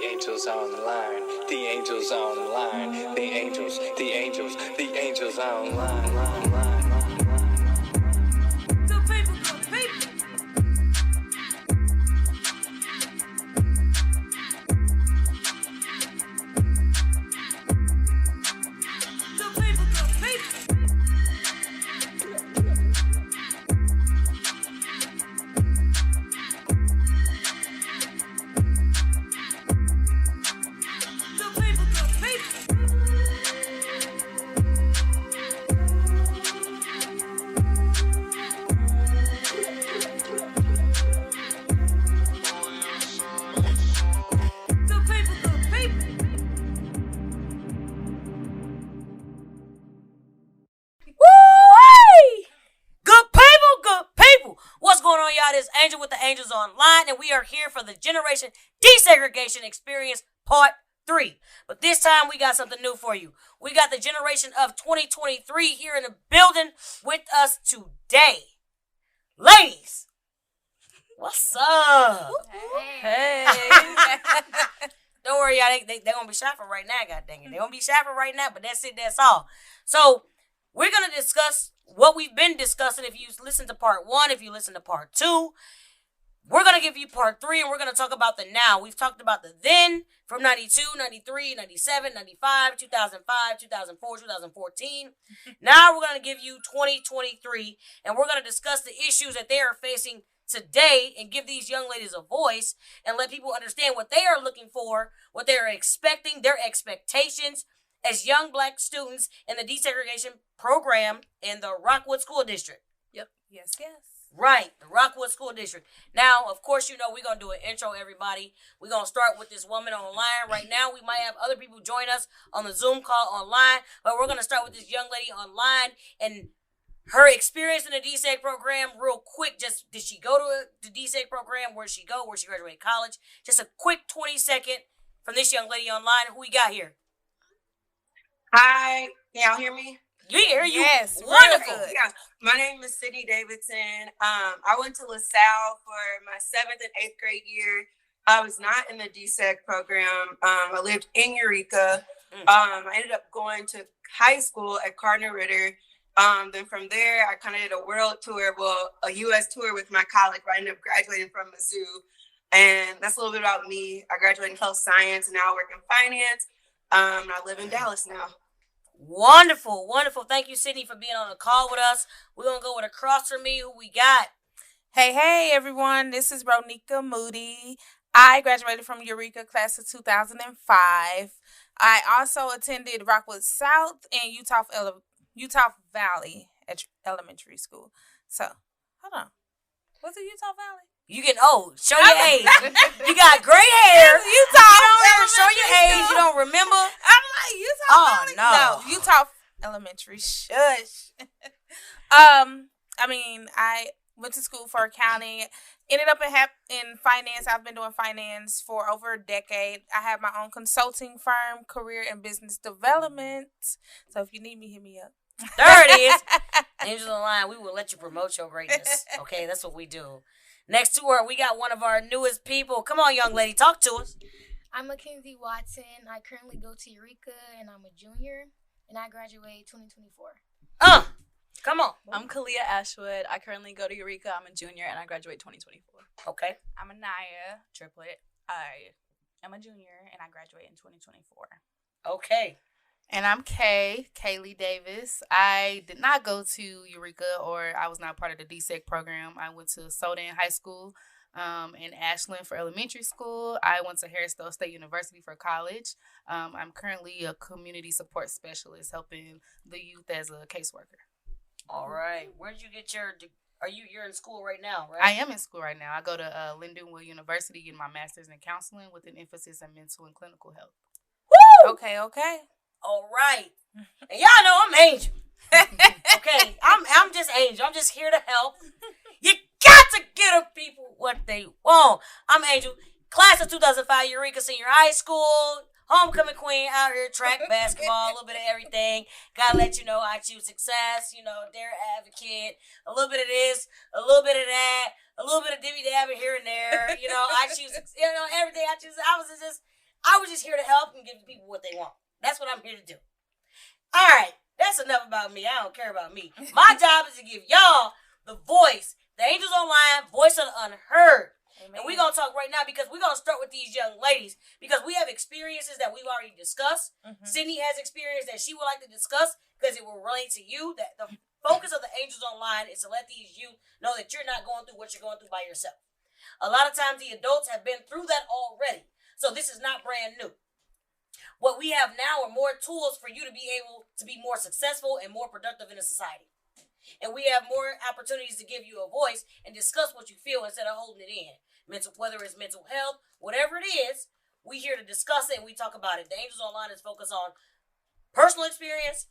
angels online. The angels online. The angels online. Good people, good people. Good people, good people. Good people, good people. Good people, good people. Woo! Good people, good people. What's going on, y'all? This is Angel with the Angels Online, and we are here for the Generation Desegregation Experience Part 3. But this time, we got something new for you. We got the generation of 2023 here in the building with us today. Ladies, what's up? Hey. Don't worry, y'all. They're going to be shy for right now, god dang it. They're going to be shy for right now, but that's it. That's all. So, we're going to discuss what we've been discussing. If you listen to part 1, if you listen to part 2, we're going to give you part 3, and we're going to talk about the now. We've talked about the then from 92, 93, 97, 95, 2005, 2004, 2014. Now we're going to give you 2023, and we're going to discuss the issues that they are facing today and give these young ladies a voice and let people understand what they are looking for, what they are expecting, their expectations as young black students in the desegregation program in the Rockwood School District. Yep. Yes. Right, the Rockwood School District. Now, of course, you know, we're going to do an intro, everybody. We're going to start with this woman online. Right now, we might have other people join us on the Zoom call online, but we're going to start with this young lady online and her experience in the DSEG program real quick. Just, did she go to the DSEG program? Where'd she go? Where she graduated college? Just a quick 20-second from this young lady online. Who we got here? Hi, can y'all hear me? We hear you. Yes, real Wonderful. good. Yeah, my name is Sydney Davidson. I went to LaSalle for my 7th and 8th grade year. I was not in the DSEG program. I lived in Eureka. I ended up going to high school at Cardinal Ritter. Then from there, I kind of did a world tour, a U.S. tour with my college, but I ended up graduating from Mizzou. And that's a little bit about me. I graduated in health science, and now I work in finance. And I live in Dallas now. Wonderful, wonderful. Thank you, Sydney, for being on the call with us. We're going to go with across from me. Who we got? Hey, everyone. This is Ronika Moody. I graduated from Eureka class of 2005. I also attended Rockwood South and Utah Valley Elementary School. So, hold on. Was it Utah Valley? You get old. Show your age. You got gray hair. Utah. You don't ever show your age. You don't remember. I'm like, Utah Valley? No. No, Utah Elementary. Shush. I went to school for accounting. Ended up in finance. I've been doing finance for over a decade. I have my own consulting firm, career and business development. So if you need me, hit me up. There it is. Angels Online, we will let you promote your greatness. Okay, that's what we do. Next to her, we got one of our newest people. Come on, young lady, talk to us. I'm Mackenzie Watson. I currently go to Eureka, and I'm a junior, and I graduate 2024. Come on. I'm Kalia Ashwood. I currently go to Eureka. I'm a junior, and I graduate 2024. Okay. I'm Anaya Triplet. I am a junior, and I graduate in 2024. Okay. And I'm Kaylee Davis. I did not go to Eureka, or I was not part of the DSEG program. I went to Sodan High School in Ashland for elementary school. I went to Harrisville State University for college. I'm currently a community support specialist helping the youth as a caseworker. All right. Where'd you get you're in school right now, right? I am in school right now. I go to Lindenwood University getting my master's in counseling with an emphasis in mental and clinical health. Woo! Okay. All right. And y'all know I'm Angel. Okay, I'm just Angel. I'm just here to help. You got to give people what they want. I'm Angel. Class of 2005, Eureka Senior High School. Homecoming queen out here, track, basketball, a little bit of everything. Gotta let you know I choose success, dare advocate, a little bit of this, a little bit of that, a little bit of dibby dabby here and there. I choose, everything I choose. I was just here to help and give the people what they want. That's what I'm here to do. All right, that's enough about me. I don't care about me. My job is to give y'all the voice, the Angels Online, voice of the unheard. Amen. And we're going to talk right now because we're going to start with these young ladies because we have experiences that we've already discussed. Mhm. Sydney has experience that she would like to discuss because it will relate to you. That the focus of the Angels Online is to let these youth know that you're not going through what you're going through by yourself. A lot of times the adults have been through that already. So this is not brand new. What we have now are more tools for you to be able to be more successful and more productive in a society. And we have more opportunities to give you a voice and discuss what you feel instead of holding it in. Whether it's mental health, whatever it is, we here to discuss it and we talk about it. The Angels Online is focused on personal experience,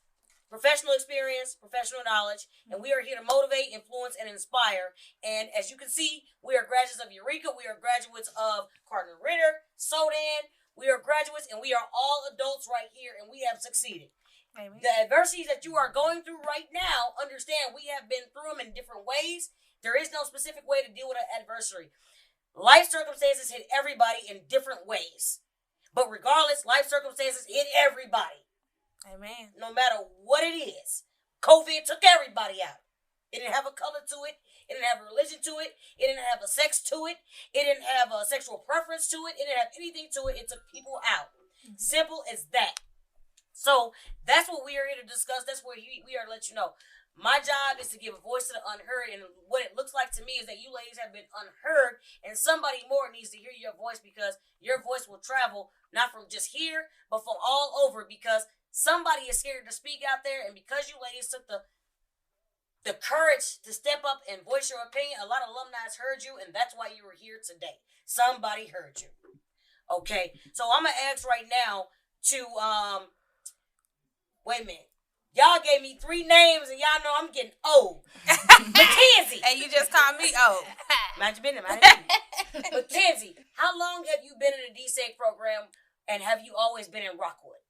professional knowledge, and we are here to motivate, influence, and inspire. And as you can see, we are graduates of Eureka. We are graduates of Cardinal Ritter, Sodan. We are graduates, and we are all adults right here, and we have succeeded. Amen. The adversities that you are going through right now, understand we have been through them in different ways. There is no specific way to deal with an adversary. Life circumstances hit everybody in different ways. But regardless, life circumstances hit everybody. Amen. No matter what it is. COVID took everybody out. It didn't have a color to it. It didn't have a religion to it. It didn't have a sex to it. It didn't have a sexual preference to it. It didn't have anything to it. It took people out. Simple as that. So that's what we are here to discuss. That's what we are to let you know. My job is to give a voice to the unheard, and what it looks like to me is that you ladies have been unheard, and somebody more needs to hear your voice because your voice will travel not from just here, but from all over because somebody is scared to speak out there, and because you ladies took the courage to step up and voice your opinion, a lot of alumni heard you, and that's why you were here today. Somebody heard you. Okay, so I'm going to ask right now to, wait a minute. Y'all gave me 3 names, and y'all know I'm getting old. Mackenzie. And you just called me old. Mind your business. Mackenzie, how long have you been in the DSEG program, and have you always been in Rockwood?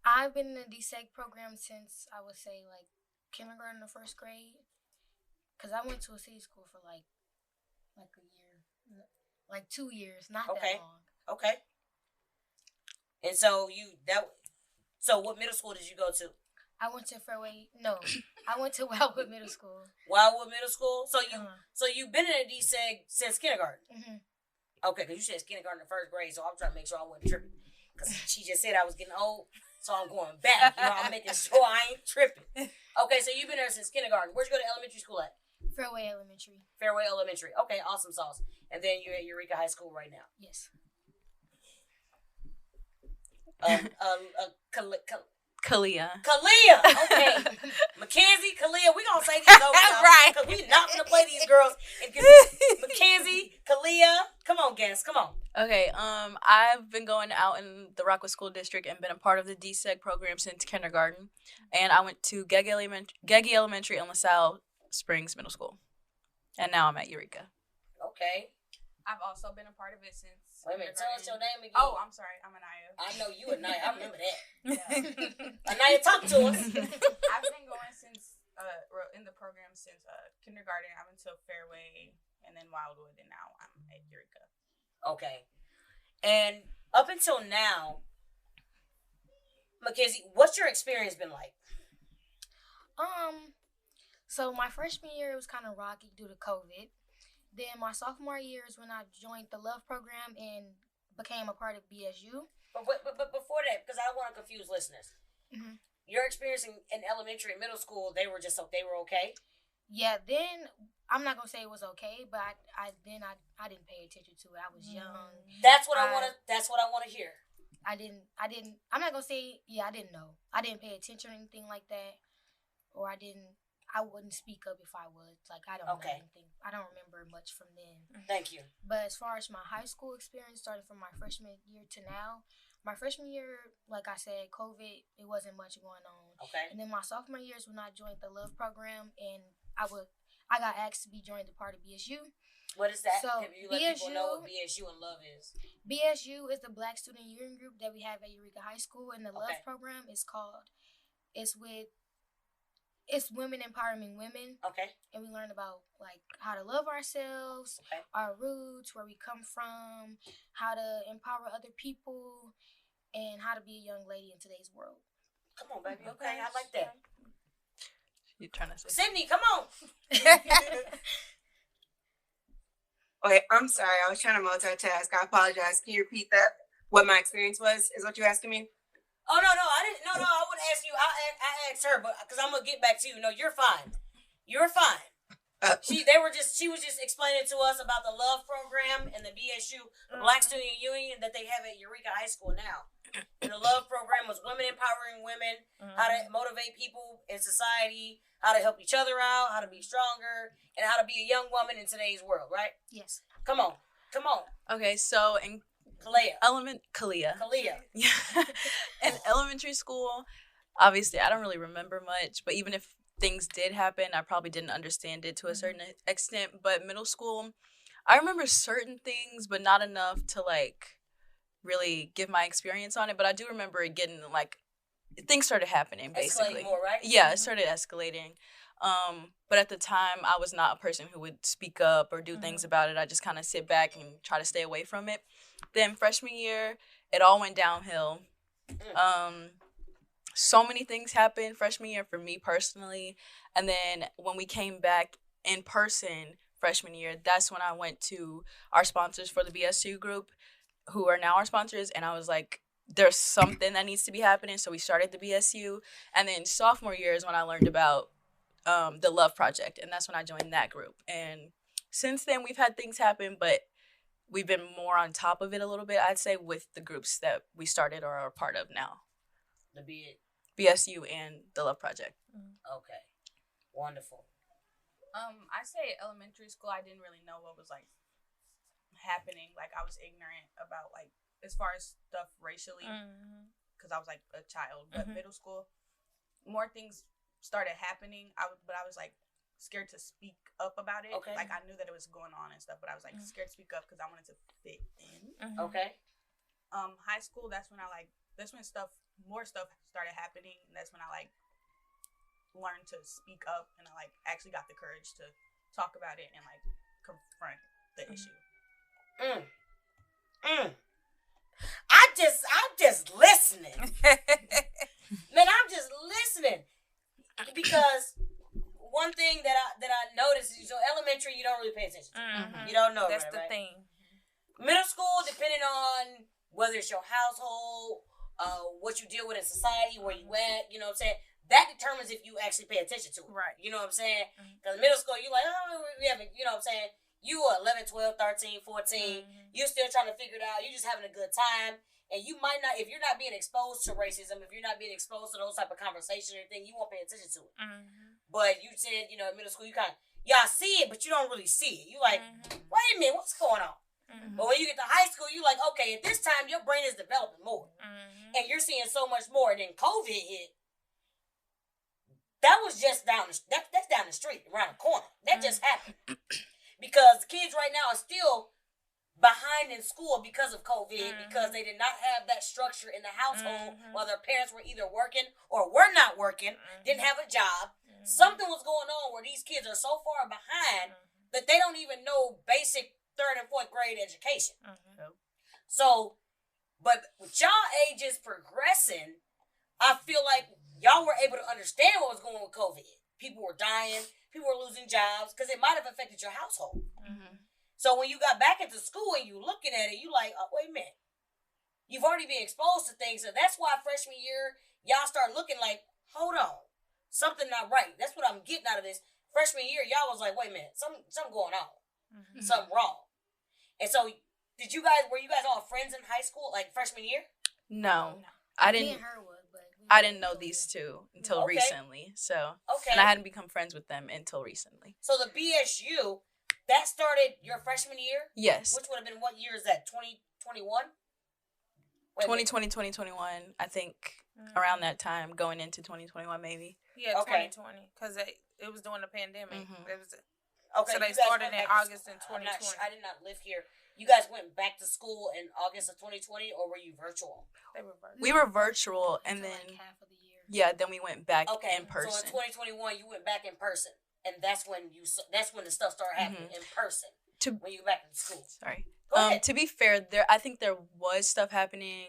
I've been in the DSEG program since, I would say, like, kindergarten to 1st grade. Because I went to a city school for, like a year. Like 2 years, not that long. Okay. And so so what middle school did you go to? I went to I went to Wildwood Middle School. Wildwood Middle School? So you've been in a DSEG since kindergarten? Mm-hmm. Okay, because you said kindergarten to 1st grade, so I'm trying to make sure I wasn't tripping. Because she just said I was getting old, so I'm going back. I'm making sure I ain't tripping. Okay, so you've been there since kindergarten. Where'd you go to elementary school at? Fairway Elementary. Fairway Elementary. Okay, awesome sauce. And then you're at Eureka High School right now. Yes. Kalia. Kalia. Okay. Mackenzie, Kalia. We're going to say these over now. Right. Because we're not going to play these girls. Mackenzie, Kalia. Come on, guys. Come on. Okay, I've been going out in the Rockwood School District and been a part of the DSEG program since kindergarten. And I went to Geggy Elementary and LaSalle Springs Middle School. And now I'm at Eureka. Okay. I've also been a part of it since. Wait a minute. Tell us your name again. Oh, I'm sorry. I'm Anaya. I know you, Anaya. I remember that. Yeah. Anaya, talk to us. I've been going since in the program since kindergarten. I went to Fairway and then Wildwood, and now I'm at Eureka. Okay. And up until now, Mackenzie, what's your experience been like? So my freshman year was kind of rocky due to COVID. Then my sophomore year is when I joined the Love program and became a part of BSU. But before that, because I don't want to confuse listeners, your experience in elementary and middle school, they were okay? Yeah, then I'm not gonna say it was okay, but I didn't pay attention to it. I was young. That's what I want to hear. I'm not gonna say I didn't know. I didn't pay attention or anything like that, or I wouldn't speak up if I was. Like, I don't know anything. I don't remember much from then. Thank you. But as far as my high school experience, started from my freshman year to now, my freshman year, like I said, COVID, it wasn't much going on. Okay. And then my sophomore year is when I joined the Love program, and I got asked to be joined the part of BSU. What is that? So, If you let people know what BSU and Love is. BSU is the Black Student Union Group that we have at Eureka High School, and the Love program is with It's women empowering women, Okay. and we learn about like how to love ourselves, Okay. our roots, where we come from, how to empower other people, and how to be a young lady in today's world. Come on, baby. Okay, I like that. You trying to say? Sydney, come on. Okay, I'm sorry. I was trying to multitask. I apologize. Can you repeat that? What my experience was? Is what you're asking me? Oh no, I didn't. No, I wouldn't ask you. I asked her, but because I'm gonna get back to you. No, you're fine. You're fine. She was just explaining to us about the Love Program and the BSU, the Black Student Union that they have at Eureka High School now. And the Love Program was women empowering women, how to motivate people in society, how to help each other out, how to be stronger, and how to be a young woman in today's world. Right? Yes. Come on. Okay, so in Kalia. Yeah. In elementary school, obviously, I don't really remember much, but even if things did happen, I probably didn't understand it to a certain extent. But middle school, I remember certain things, but not enough to, like, really give my experience on it. But I do remember it getting, like, things started happening, basically. Escalating more, right? Yeah, it started escalating. But at the time, I was not a person who would speak up or do things about it. I just kind of sit back and try to stay away from it. Then freshman year, it all went downhill. So many things happened freshman year for me personally. And then when we came back in person freshman year, that's when I went to our sponsors for the BSU group, who are now our sponsors. And I was like, there's something that needs to be happening. So we started the BSU. And then sophomore year is when I learned about the Love Project. And that's when I joined that group. And since then, we've had things happen, but we've been more on top of it a little bit, I'd say, with the groups that we started or are a part of now. The BSU and the Love Project. Okay. Wonderful. I say elementary school, I didn't really know what was like happening. Like I was ignorant about like as far as stuff racially, because I was like a child. But middle school, more things started happening. But I was like scared to speak up about it. Okay. Like I knew that it was going on and stuff, but I was like scared to speak up because I wanted to fit in. Okay. High school, that's when more stuff started happening, and that's when I like learned to speak up, and I like actually got the courage to talk about it and like confront the issue. I'm just listening. Man, I'm just listening. Because one thing that I noticed is, so elementary, you don't really pay attention to. You don't know. That's right, the right? thing. Middle school, depending on whether it's your household, what you deal with in society, where you at, you know what I'm saying? That determines if you actually pay attention to it. Right. You know what I'm saying? Because middle school, you like, oh, we haven't, you know what I'm saying? You are 11, 12, 13, 14. You're still trying to figure it out. You're just having a good time. And you might not, if you're not being exposed to racism, if you're not being exposed to those type of conversations or anything, you won't pay attention to it. But you said, you know, in middle school, y'all see it, but you don't really see it. You like, wait a minute, what's going on? But when you get to high school, you're like, okay, at this time, your brain is developing more. And you're seeing so much more. And then COVID hit. That was just that's down the street, around the corner. That just happened. Because kids right now are still behind in school because of COVID, because they did not have that structure in the household while their parents were either working or were not working, didn't have a job. Something was going on where these kids are so far behind that they don't even know basic 3rd and 4th grade education. So, but with y'all ages progressing, I feel like y'all were able to understand what was going on with COVID. People were dying, people were losing jobs, because it might have affected your household. So when you got back into school and you looking at it, you like, oh, wait a minute. You've already been exposed to things. So that's why freshman year, y'all start looking like, hold on, something not right. That's what I'm getting out of this. Freshman year, y'all was like, wait a minute, something going on. Something wrong. And so were you guys all friends in high school, like freshman year? No. I Me didn't and her would, but I didn't know these two until recently. So Okay. and I hadn't become friends with them until recently. So the BSU, that started your freshman year? Yes. Which would have been, what year is that, 2021? 2020, 2021, I think around that time, going into 2021 maybe. Yeah, Okay. 2020, because it was during the pandemic. It was, Okay, so they you guys started went in back to August in school. 2020. I did not live here. You guys went back to school in August of 2020, or were you virtual? They were virtual. We were virtual, and until, then like half of the year. Yeah, then we went back Okay, in person. so in 2021, you went back in person, and that's when the stuff started happening in person. When you went back to school. Sorry. Go ahead. To be fair, I think there was stuff happening.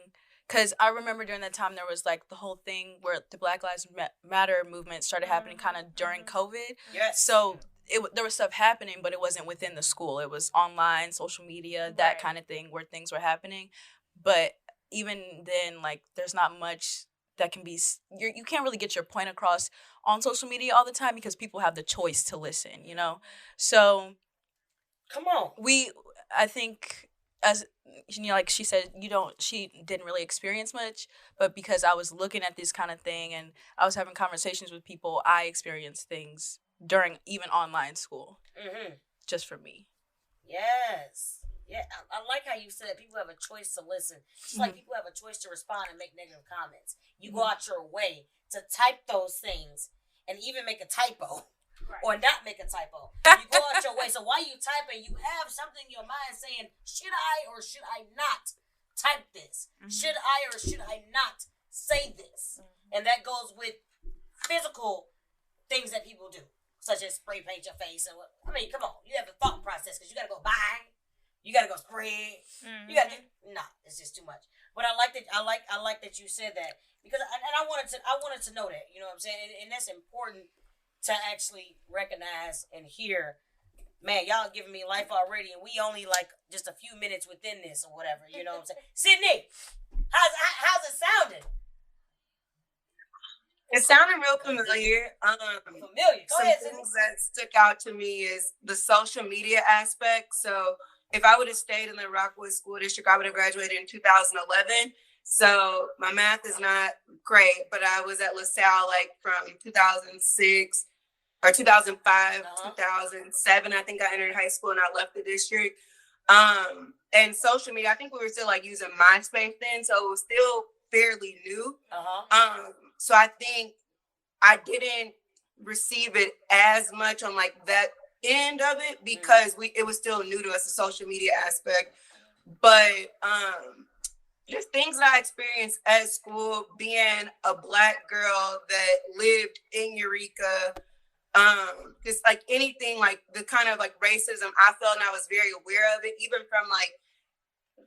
Because I remember during that time, there was like the whole thing where the Black Lives Matter movement started happening kind of during COVID. Yes. So there was stuff happening, but it wasn't within the school. It was online, social media, that kind of thing where things were happening. But even then, like, there's not much that can be, you can't really get your point across on social media all the time because people have the choice to listen, you know? So. Come on. I think, as you know, like she said, she didn't really experience much, but because I was looking at this kind of thing and I was having conversations with people, I experienced things during even online school. Just for me. Yes. Yeah, I like how you said people have a choice to listen. Just like people have a choice to respond and make negative comments. You go out your way to type those things and even make a typo. Or not make a typo. You go out your way. So while you typing, you have something in your mind saying, should I or should I not type this? Should I or should I not say this? And that goes with physical things that people do, such as spray paint your face. And I mean, come on, you have a thought process because you got to go buy, you got to go spray, you got to. Nah, it's just too much. But I like that. I like that you said that because I wanted to know that. You know what I'm saying? And that's important to actually recognize and hear. Man, y'all giving me life already, and we only like just a few minutes within this or whatever. You know what I'm saying? Sydney, how's it sounding? It sounded real familiar. Familiar. Go ahead, Sydney. Things that stuck out to me is the social media aspect. So if I would have stayed in the Rockwood School District, I would have graduated in 2011. So my math is not great, but I was at LaSalle like from 2006 or 2005, 2007. I think I entered high school and I left the district. And social media, I think we were still like using MySpace then, so it was still fairly new. So I think I didn't receive it as much on like that end of it because it was still new to us, the social media aspect. But just things that I experienced at school, being a Black girl that lived in Eureka, just like anything like the kind of like racism I felt, and I was very aware of it, even from like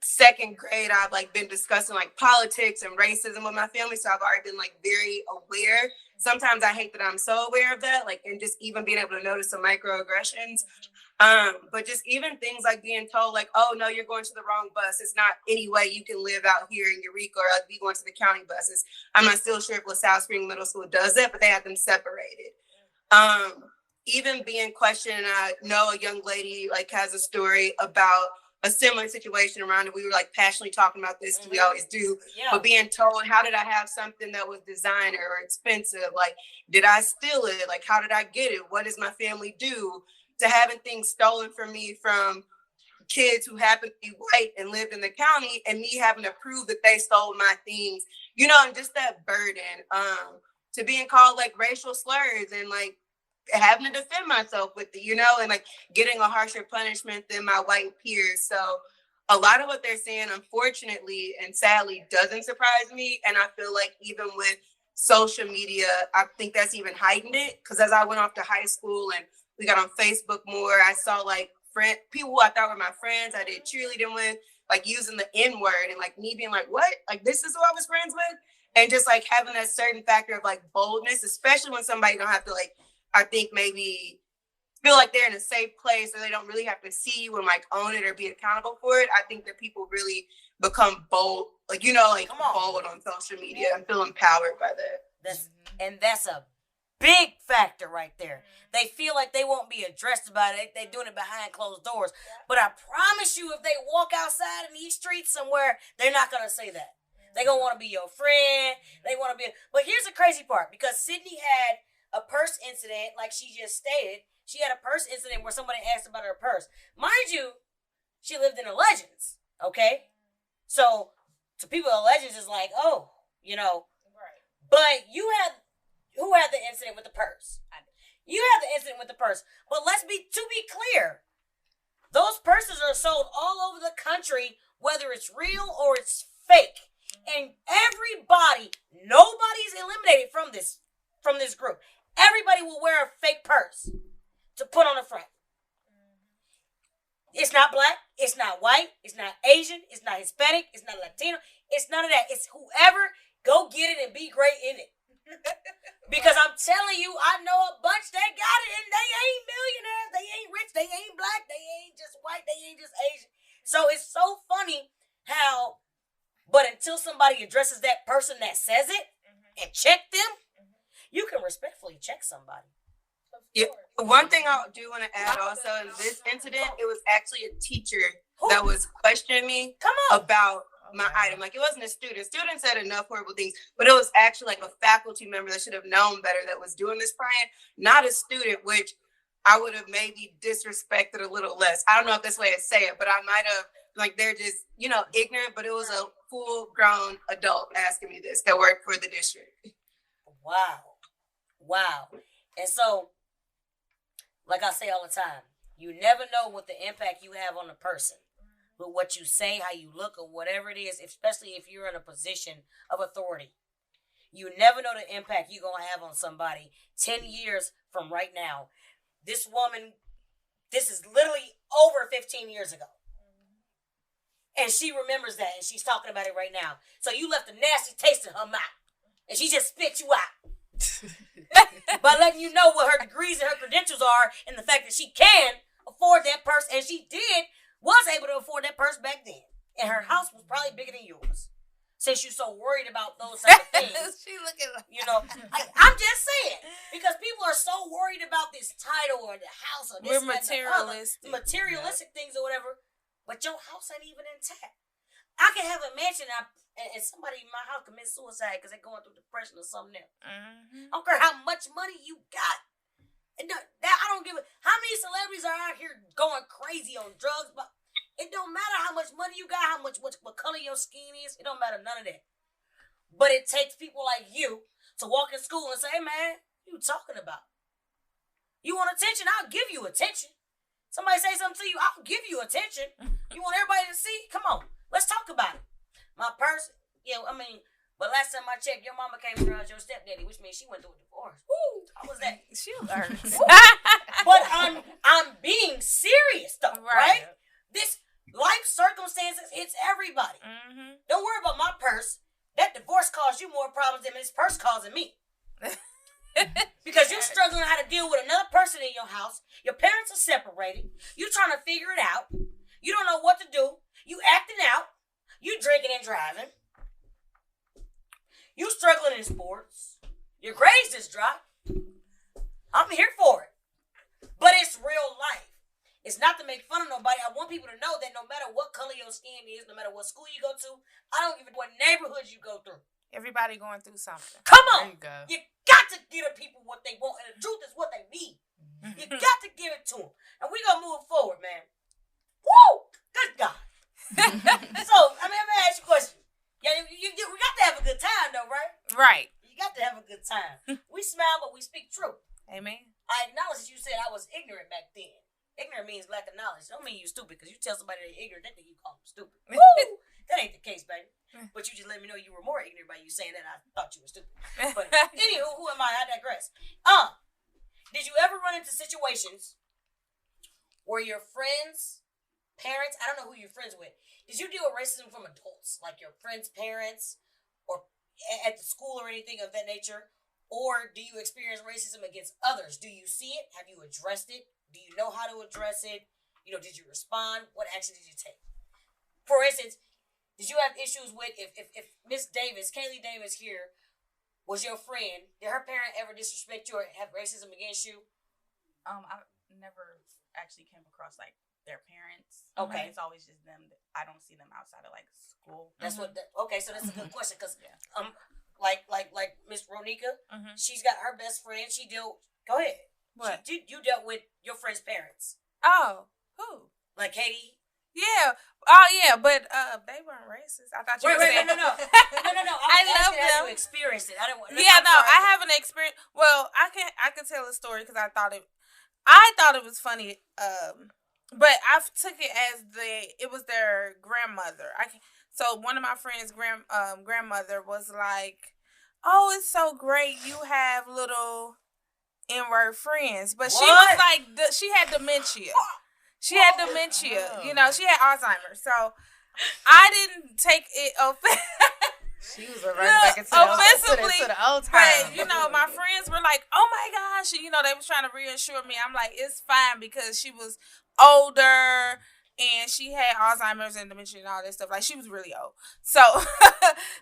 second grade. I've like been discussing like politics and racism with my family, so I've already been like very aware. Sometimes I hate that I'm so aware of that, like, and just even being able to notice some microaggressions. But just even things like being told like, oh no, you're going to the wrong bus. It's not any way you can live out here in Eureka, or like be going to the county buses. I'm not still sure if LaSalle Spring Middle School does that, but they have them separated. Even being questioned, I know a young lady like has a story about a similar situation around it. We were like passionately talking about this, we always do, but being told, how did I have something that was designer or expensive? Like, did I steal it? Like, how did I get it? What does my family do? To having things stolen from me from kids who happen to be white and lived in the county, and me having to prove that they stole my things, you know, and just that burden, to being called like racial slurs and like having to defend myself with it, you know, and like getting a harsher punishment than my white peers. So a lot of what they're saying, unfortunately and sadly, doesn't surprise me. And I feel like even with social media, I think that's even heightened it. Because as I went off to high school and we got on Facebook more, I saw like people who I thought were my friends, I did cheerleading with, like using the N word, and like me being like, what? Like, this is who I was friends with? And just like having that certain factor of like boldness, especially when somebody don't have to like, I think maybe feel like they're in a safe place, or they don't really have to see you and like own it or be accountable for it. I think that people really become bold, like, you know, like bold on social media and feel empowered by that. That's a big factor right there. They feel like they won't be addressed about it. They're doing it behind closed doors. But I promise you, if they walk outside in these streets somewhere, they're not going to say that. They're going to want to be your friend. They want to be. But here's the crazy part, because Sydney had a purse incident, like she just stated. She had a purse incident where somebody asked about her purse. Mind you, she lived in the Legends, okay? So to people, the Legends is like, oh, you know. Right. But who had the incident with the purse? You had the incident with the purse. But to be clear, those purses are sold all over the country, whether it's real or it's fake. And everybody, nobody's eliminated from this group. Everybody will wear a fake purse to put on the front. It's not black, it's not white, it's not Asian, it's not Hispanic, it's not Latino, it's none of that. It's whoever, go get it and be great in it. Because I'm telling you, I know a bunch that got it and they ain't millionaires, they ain't rich, they ain't black, they ain't just white, they ain't just Asian. So it's so funny how, but until somebody addresses that person that says it and check them, you can respectfully check somebody. Yeah. One thing I do want to add also in this incident, it was actually a teacher that was questioning me about my item. Like, it wasn't a student. Students said enough horrible things, but it was actually like a faculty member that should have known better that was doing this prying, not a student, which I would have maybe disrespected a little less. I don't know if that's the way to say it, but I might have, like, they're just, ignorant, but it was a full-grown adult asking me this that worked for the district. Wow. And so, like I say all the time, you never know what the impact you have on a person. But what you say, how you look, or whatever it is, especially if you're in a position of authority. You never know the impact you're going to have on somebody 10 years from right now. This woman, this is literally over 15 years ago. And she remembers that, and she's talking about it right now. So you left a nasty taste in her mouth, and she just spit you out. By letting you know what her degrees and her credentials are, and the fact that she can afford that purse, and she was able to afford that purse back then. And her house was probably bigger than yours. Since you're so worried about those type of things. She looking like, I'm just saying. Because people are so worried about this title or the house or this. We're materialistic. Materialistic things or whatever. But your house ain't even intact. I can have a mansion and somebody in my house commit suicide because they're going through depression or something else. I don't care how much money you got. And I don't give a... How many celebrities are out here going crazy on drugs? But it don't matter how much money you got, what color your skin is. It don't matter, none of that. But it takes people like you to walk in school and say, hey, man, what you talking about? You want attention? I'll give you attention. Somebody say something to you, I'll give you attention. You want everybody to see? Come on, let's talk about it. My purse, but last time I checked, your mama came around your stepdaddy, which means she went through a divorce. Woo! How was that? she learned. But I'm being serious though, right? This life circumstances hits everybody. Don't worry about my purse. That divorce caused you more problems than this purse causing me. Because you're struggling how to deal with another person in your house. Your parents are separated. You're trying to figure it out. You don't know what to do. You acting out. You drinking and driving. You struggling in sports. Your grades just dropped. I'm here for it. But it's real life. It's not to make fun of nobody. I want people to know that no matter what color your skin is, no matter what school you go to, I don't give a what neighborhood you go through. Everybody going through something. Come on. There you go. You got to give the people what they want, and the truth is what they need. You got to give it to them. And we're going to move forward, man. Woo! Good God. So, let me ask you a question. Yeah, we got to have a good time, though, right? Right. You got to have a good time. We smile, but we speak truth. Amen. I acknowledge that you said I was ignorant back then. Ignorant means lack of knowledge. Don't mean you stupid, because you tell somebody they're ignorant, they think you call them stupid. Woo! That ain't the case, baby. But you just let me know you were more ignorant by you saying that I thought you were stupid. But anywho, who am I? I digress. Did you ever run into situations where your friends, parents, I don't know who you're friends with, did you deal with racism from adults, like your friends' parents, or at the school or anything of that nature? Or do you experience racism against others? Do you see it? Have you addressed it? Do you know how to address it? Did you respond? What action did you take? For instance, did you have issues with if Miss Davis, Kaylee Davis here, was your friend? Did her parent ever disrespect you or have racism against you? I never actually came across like their parents. Okay, it's always just them. I don't see them outside of like school. That's okay, so that's a good question because like Miss Ronika, she's got her best friend. Go ahead. What? You dealt with your friend's parents. Oh, who? Like Katie. Yeah. Oh, yeah, but they weren't racist. I thought you were saying... No. No. I love them. How you experienced it. I haven't experienced... Well, I can tell a story because I thought it was funny. But I took it as it was their grandmother. So one of my friends' grandmother was like, "Oh, it's so great you have little N-word friends," but she was like, she had dementia. She had dementia. You know, she had Alzheimer's. So I didn't take it She was reverting back into offensively, the old time. but you know, my friends were like, "Oh my gosh," you know, they was trying to reassure me. I'm like, it's fine because she was older and she had Alzheimer's and dementia and all that stuff. Like, she was really old, so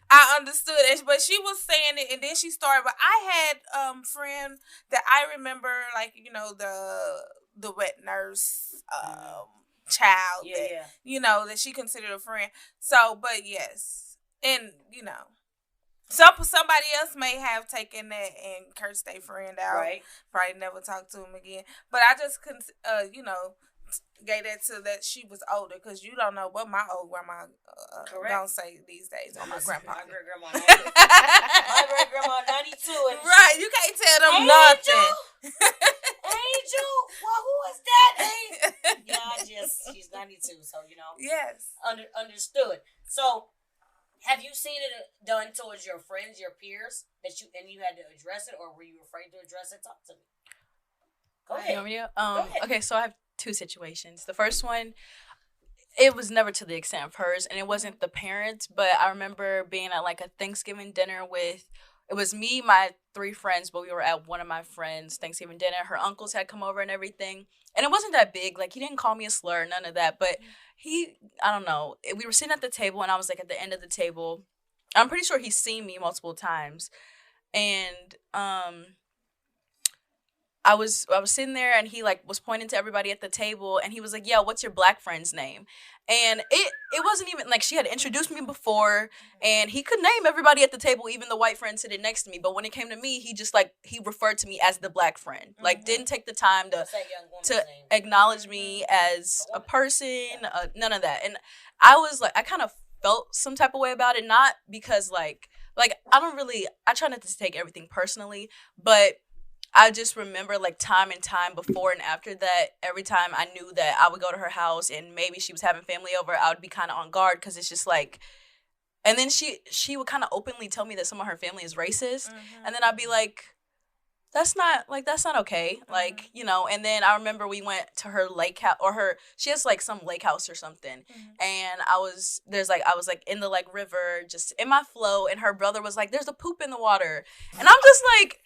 I understood it. But she was saying it, and then she started. But I had friend that I remember, like, you know, the wet nurse child, that, you know, that she considered a friend. So, but yes. And, you know, somebody else may have taken that and cursed their friend out. Right. Probably never talked to him again. But I just couldn't, you know, gave that to that she was older, because you don't know what my old grandma gonna say these days, or my grandpa. My great grandma. My great grandma 92. And right, you can't tell them nothing. Angel, well, who is that? She's 92, so you know. Yes. Understood. So, have you seen it done towards your friends, your peers, and you had to address it, or were you afraid to address it? Talk to me. Go ahead. You want me to? Go ahead. Okay, so I have two situations. The first one, it was never to the extent of hers, and it wasn't the parents, but I remember being at like a Thanksgiving dinner with, it was me, my 3 friends, but we were at one of my friends' Thanksgiving dinner. Her uncles had come over and everything, and it wasn't that big. Like, he didn't call me a slur, none of that, but I don't know. We were sitting at the table, and I was like at the end of the table. I'm pretty sure he's seen me multiple times, and I was sitting there, and he like was pointing to everybody at the table, and he was like, "Yeah, what's your black friend's name?" And it wasn't even like she had introduced me before, and he could name everybody at the table, even the white friend sitting next to me. But when it came to me, he just like, he referred to me as the black friend, like didn't take the time to acknowledge me as a person, none of that. And I was like, I kind of felt some type of way about it, not because like I try not to take everything personally, but I just remember like time and time before and after that, every time I knew that I would go to her house and maybe she was having family over, I would be kind of on guard, because it's just like, and then she would kind of openly tell me that some of her family is racist, and then I'd be like, that's not okay, like, you know. And then I remember we went to her lake house, or she has like some lake house or something, and I was like in the like river, just in my flow, and her brother was like, there's a poop in the water, and I'm just like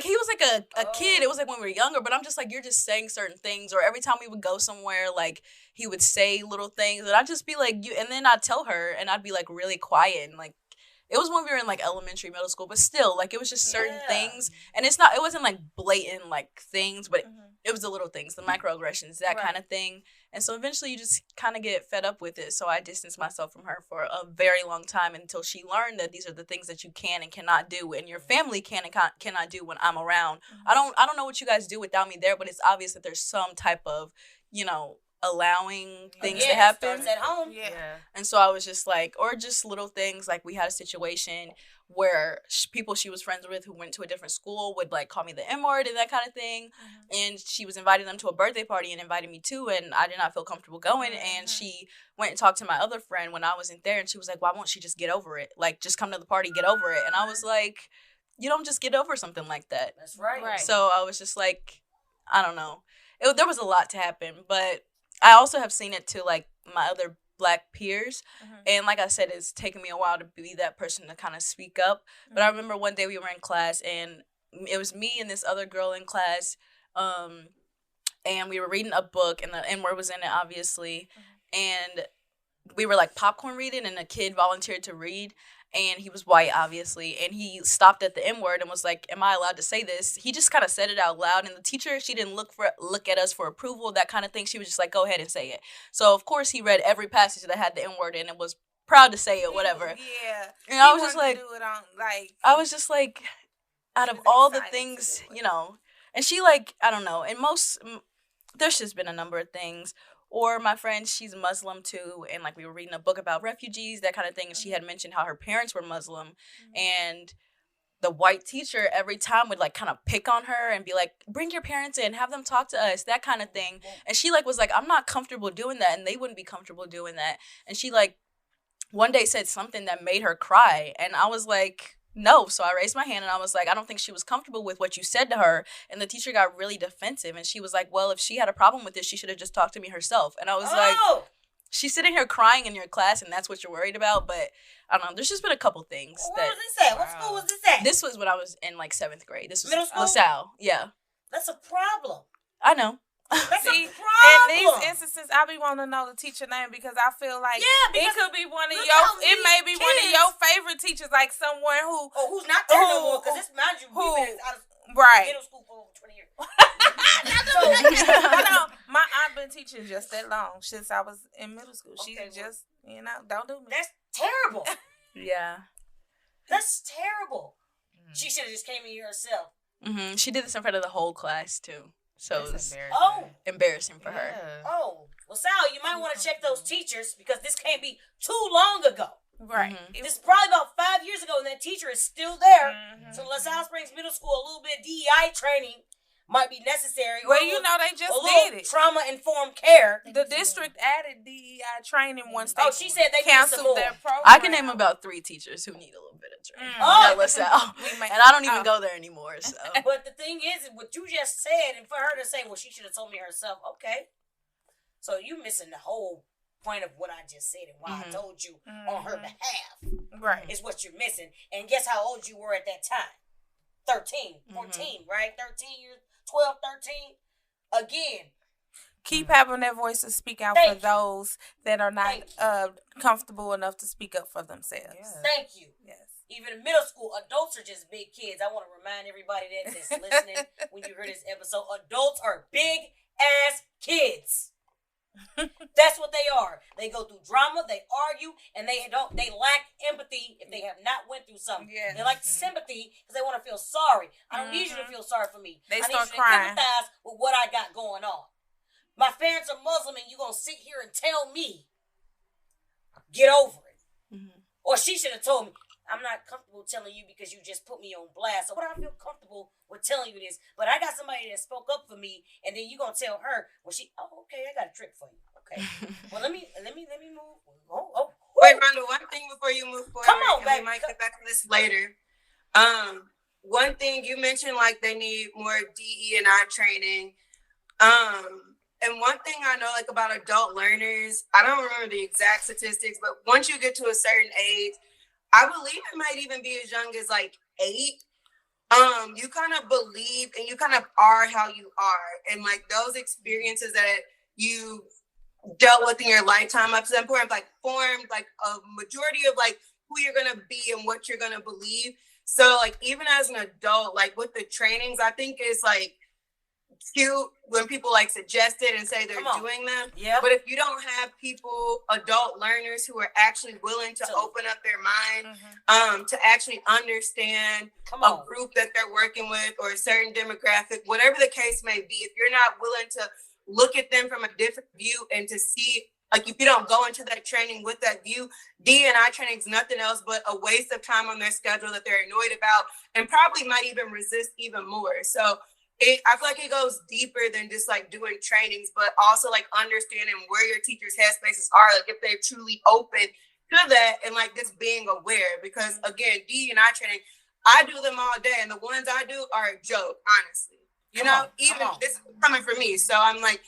he was like a kid. It was like when we were younger, but I'm just like, you're just saying certain things. Or every time we would go somewhere, like he would say little things, and I'd just be like, and then I'd tell her, and I'd be like really quiet, and like, it was when we were in like elementary, middle school, but still, like, it was just certain things, and it wasn't like blatant like things, but it was the little things, the microaggressions, that kind of thing. And so eventually you just kind of get fed up with it. So I distanced myself from her for a very long time, until she learned that these are the things that you can and cannot do, and your family can and cannot do when I'm around. I don't know what you guys do without me there, but it's obvious that there's some type of, you know, allowing things to happen. It starts at home. Yeah. And so I was just like, or just little things, like we had a situation where people she was friends with who went to a different school would like call me the M-word and that kind of thing. And she was inviting them to a birthday party and invited me too, and I did not feel comfortable going. And she went and talked to my other friend when I wasn't there, and she was like, why won't she just get over it? Like, just come to the party, get over it. And I was like, you don't just get over something like that. That's right. So I was just like, I don't know. There was a lot to happen, but I also have seen it to like my other Black peers, and like I said, it's taken me a while to be that person to kind of speak up. But I remember one day we were in class, and it was me and this other girl in class, and we were reading a book, and the N-word was in it, obviously, and we were like popcorn reading, and a kid volunteered to read, and he was white, obviously, and he stopped at the M-word and was like, am I allowed to say this? He just kind of said it out loud, and the teacher, she didn't look at us for approval, that kind of thing. She was just like, go ahead and say it. So, of course, he read every passage that had the M-word in it, was proud to say it, whatever. Yeah. And I was just like, I was just like, out of all the things, you know, and she like, I don't know, and there's just been a number of things. Or my friend, she's Muslim too, and like we were reading a book about refugees, that kind of thing, and she had mentioned how her parents were Muslim, and the white teacher every time would like kind of pick on her and be like, bring your parents in, have them talk to us, that kind of thing. And she like was like, I'm not comfortable doing that, and they wouldn't be comfortable doing that. And she like one day said something that made her cry. And I was like, no. So I raised my hand and I was like, I don't think she was comfortable with what you said to her. And the teacher got really defensive. And she was like, well, if she had a problem with this, she should have just talked to me herself. And I was like, she's sitting here crying in your class and that's what you're worried about. But I don't know. There's just been a couple things. Where was this at? What school was this at? This was when I was in like 7th grade. This was Middle school? LaSalle. Yeah. That's a problem. I know. That's See, a problem. in these instances, I be wanting to know the teacher name because I feel like because it could be one of look your, how it may be many one of kids- your favorite teachers, like someone who, who's not there no more? Because this, mind you, who- we've been out of right. middle school for over 20 years. I know my aunt been teaching just that long since I was in middle school. She Okay, well, just, don't do me. That's terrible. Yeah. That's terrible. She should have just came in here herself. She did this in front of the whole class too. So it was embarrassing for her. Oh, well, Sal, you might want to check those teachers because this can't be too long ago. Right. This is probably about 5 years ago, and that teacher is still there. So LaSalle Springs Middle School, a little bit of DEI training might be necessary. Well, you know, they just a did little it. trauma-informed care. The district added DEI training once they she said they need some more. canceled their program. I can name about 3 teachers who need a little bit of training Oh. at LaSalle. We may- And I don't even go there anymore. So But the thing is, what you just said, and for her to say, well, she should have told me herself, okay. So you missing the whole point of what I just said and why I told you on her behalf. Right. Is what you're missing. And guess how old you were at that time? 13, 14, right? 13 years, 12, 13. Again. Keep having that voice to speak out Thank for you. those that are not comfortable enough to speak up for themselves. Thank you. Yes. Even in middle school, adults are just big kids. I want to remind everybody that's listening when you hear this episode, adults are big ass kids. That's what they are. They go through drama, they argue, and they lack empathy if they have not went through something. Yes. They lack sympathy because they want to feel sorry. I don't need you to feel sorry for me. They I start need you crying. to empathize with what I got going on. My parents are Muslim and you gonna sit here and tell me, get over it. Or she should have told me, I'm not comfortable telling you because you just put me on blast. So what I feel comfortable with telling you this, but I got somebody that spoke up for me, and then you gonna tell her, well, okay, I got a trick for you. Okay, well let me move. Wait, Rhonda, one thing before you move forward. Come on, and baby. we might get back to this later. One thing you mentioned, like they need more DE&I training. And one thing I know, like about adult learners, I don't remember the exact statistics, but once you get to a certain age, I believe it might even be as young as like 8. You kind of believe and you kind of are how you are. And like those experiences that you dealt with in your lifetime up to that point, like formed like a majority of like who you're going to be and what you're going to believe. So like even as an adult, like with the trainings, I think it's like cute when people like suggest it and say they're doing them. Yeah. But if you don't have people, adult learners who are actually willing to open up their mind, to actually understand a group that they're working with or a certain demographic, whatever the case may be, if you're not willing to look at them from a different view and to see, like if you don't go into that training with that view, D&I training is nothing else but a waste of time on their schedule that they're annoyed about and probably might even resist even more. So I feel like it goes deeper than just like doing trainings, but also like understanding where your teachers' headspaces are, like if they're truly open to that and like just being aware. Because again, D&I training, I do them all day, and the ones I do are a joke, honestly. This is coming from me, so I'm like,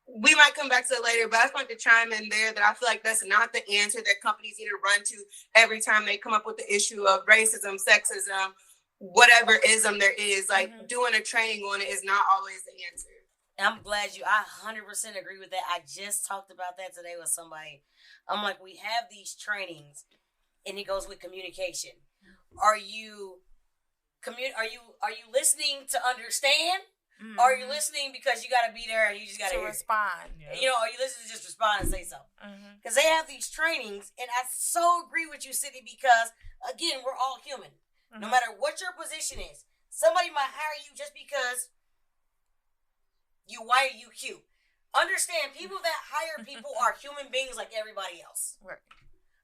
we might come back to it later, but I just want to chime in there that I feel like that's not the answer that companies need to run to every time they come up with the issue of racism, sexism, whatever ism there is. Like doing a training on it is not always the answer. I'm glad I 100% agree with that. I just talked about that today with somebody. I'm like, we have these trainings and it goes with communication. Are you listening to understand? Mm-hmm. Or are you listening because you got to be there and you just got to respond? Yep. Are you listening to just respond and say something? Because they have these trainings, and I so agree with you, Sydney, because, again, we're all human. No matter what your position is, somebody might hire you just because you white or you cute. Understand, people that hire people are human beings like everybody else. Right.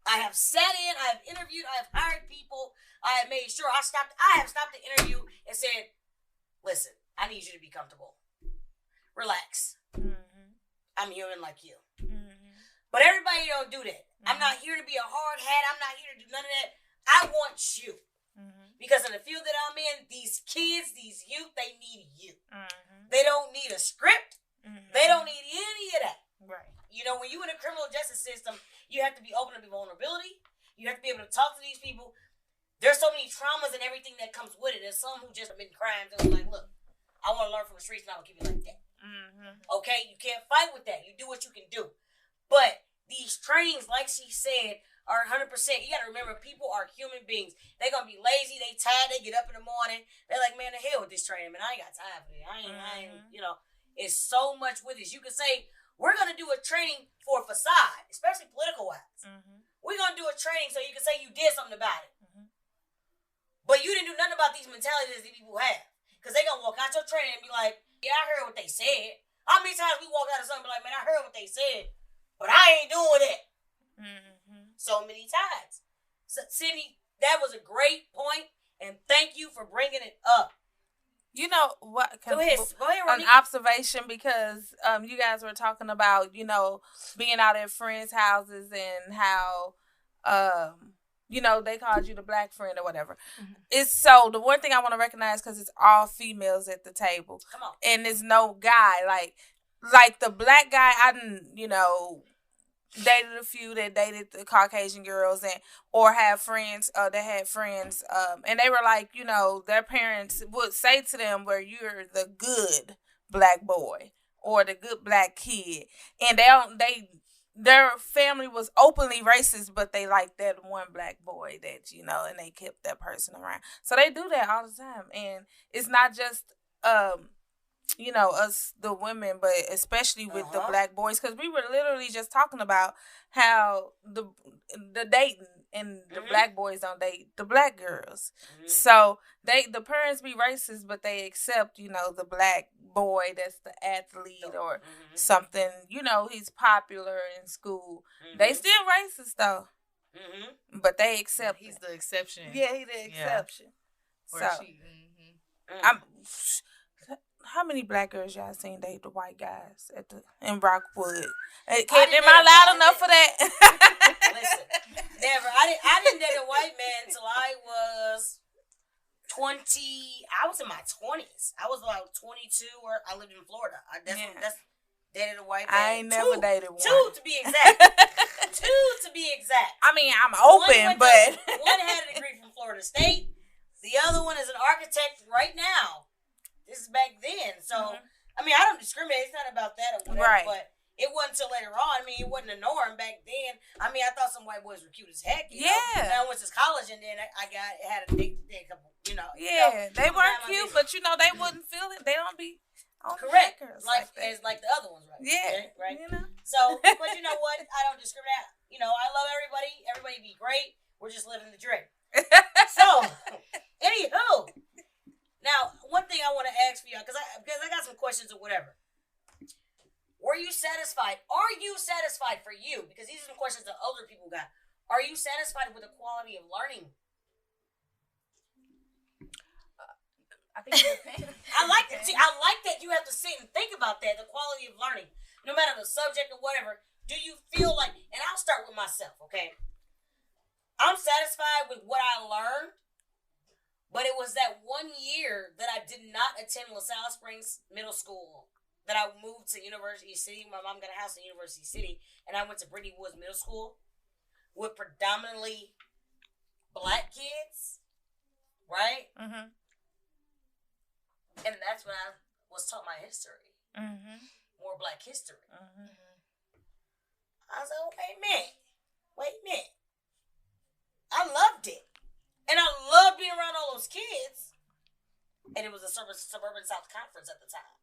I have sat in, I have interviewed, I have hired people, I have made sure I have stopped the interview and said, listen, I need you to be comfortable. Relax. I'm human like you. But everybody don't do that. I'm not here to be a hard hat. I'm not here to do none of that. I want you. Because in the field that I'm in, these kids, these youth, they need you. They don't need a script. They don't need any of that. Right. You know, when you're in the criminal justice system, you have to be open to the vulnerability. You have to be able to talk to these people. There's so many traumas and everything that comes with it. There's some who just commit crimes and was like, look, I want to learn from the streets and I will keep it like that. Okay? You can't fight with that. You do what you can do. But these trainings, like she said, are 100%. You got to remember, people are human beings. They're going to be lazy. They tired. They get up in the morning. They're like, man, the hell with this training, man. I ain't got time for it. I ain't, you know. It's so much with this. You could say, we're going to do a training for a facade, especially political-wise. We're going to do a training so you can say you did something about it. But you didn't do nothing about these mentalities that people have. Because they're going to walk out your training and be like, yeah, I heard what they said. How many times we walk out of something and be like, man, I heard what they said, but I ain't doing it. So many times. So, Sydney, that was a great point, and thank you for bringing it up. You know what? Go ahead, An observation, because you guys were talking about, you know, being out at friends' houses and how, you know, they called you the black friend or whatever. It's so, the one thing I want to recognize, because it's all females at the table. Come on. And there's no guy. Like the black guy, I didn't, you know, dated a few that dated the Caucasian girls and or have friends that had friends and they were like, you know, their parents would say to them where you're the good black boy or the good black kid, and their family was openly racist, but they liked that one black boy that, you know, and they kept that person around. So they do that all the time, and it's not just you know, us, the women, but especially with the black boys, because we were literally just talking about how the dating and the black boys don't date the black girls. So the parents be racist, but they accept, you know, the black boy that's the athlete or something. You know, he's popular in school. They still racist though, but they accept. He's the exception. Yeah, he's the exception. Or So she. how many black girls y'all seen date the white guys in Rockwood? Am didn't I loud enough for that? Listen, never. I didn't date a white man until I was 20. I was in my 20s. I was about 22, or I lived in Florida. That's dated a white man. I ain't never dated one. Two to be exact. I mean, I'm open, but one had a degree from Florida State. The other one is an architect right now. This is back then. So, I mean, I don't discriminate. It's not about that or whatever. Right. But it wasn't until later on. I mean, it wasn't a norm back then. I mean, I thought some white boys were cute as heck. You know? And I went to college, and then I had a date couple, you know. Yeah, they weren't cute, but, you know, they wouldn't feel it. They don't be on correct. Like like the other ones, right? Yeah. Right? You know? So, but you know what? I don't discriminate. You know, I love everybody. Everybody be great. We're just living the dream. So, anywho. Now, one thing I want to ask for y'all, because I got some questions or whatever. Were you satisfied? Are you satisfied for you? Because these are some questions that older people got. Are you satisfied with the quality of learning? I think it depends. I like that. See, I like that you have to sit and think about that, the quality of learning. No matter the subject or whatever, do you feel like, and I'll start with myself, okay? I'm satisfied with what I learned. But it was that 1 year that I did not attend LaSalle Springs Middle School, that I moved to University City. My mom got a house in University City, and I went to Brittany Woods Middle School with predominantly black kids, right? And that's when I was taught my history, more black history. I was like, wait a minute. I loved it. And I loved being around all those kids. And it was a suburban South Conference at the time.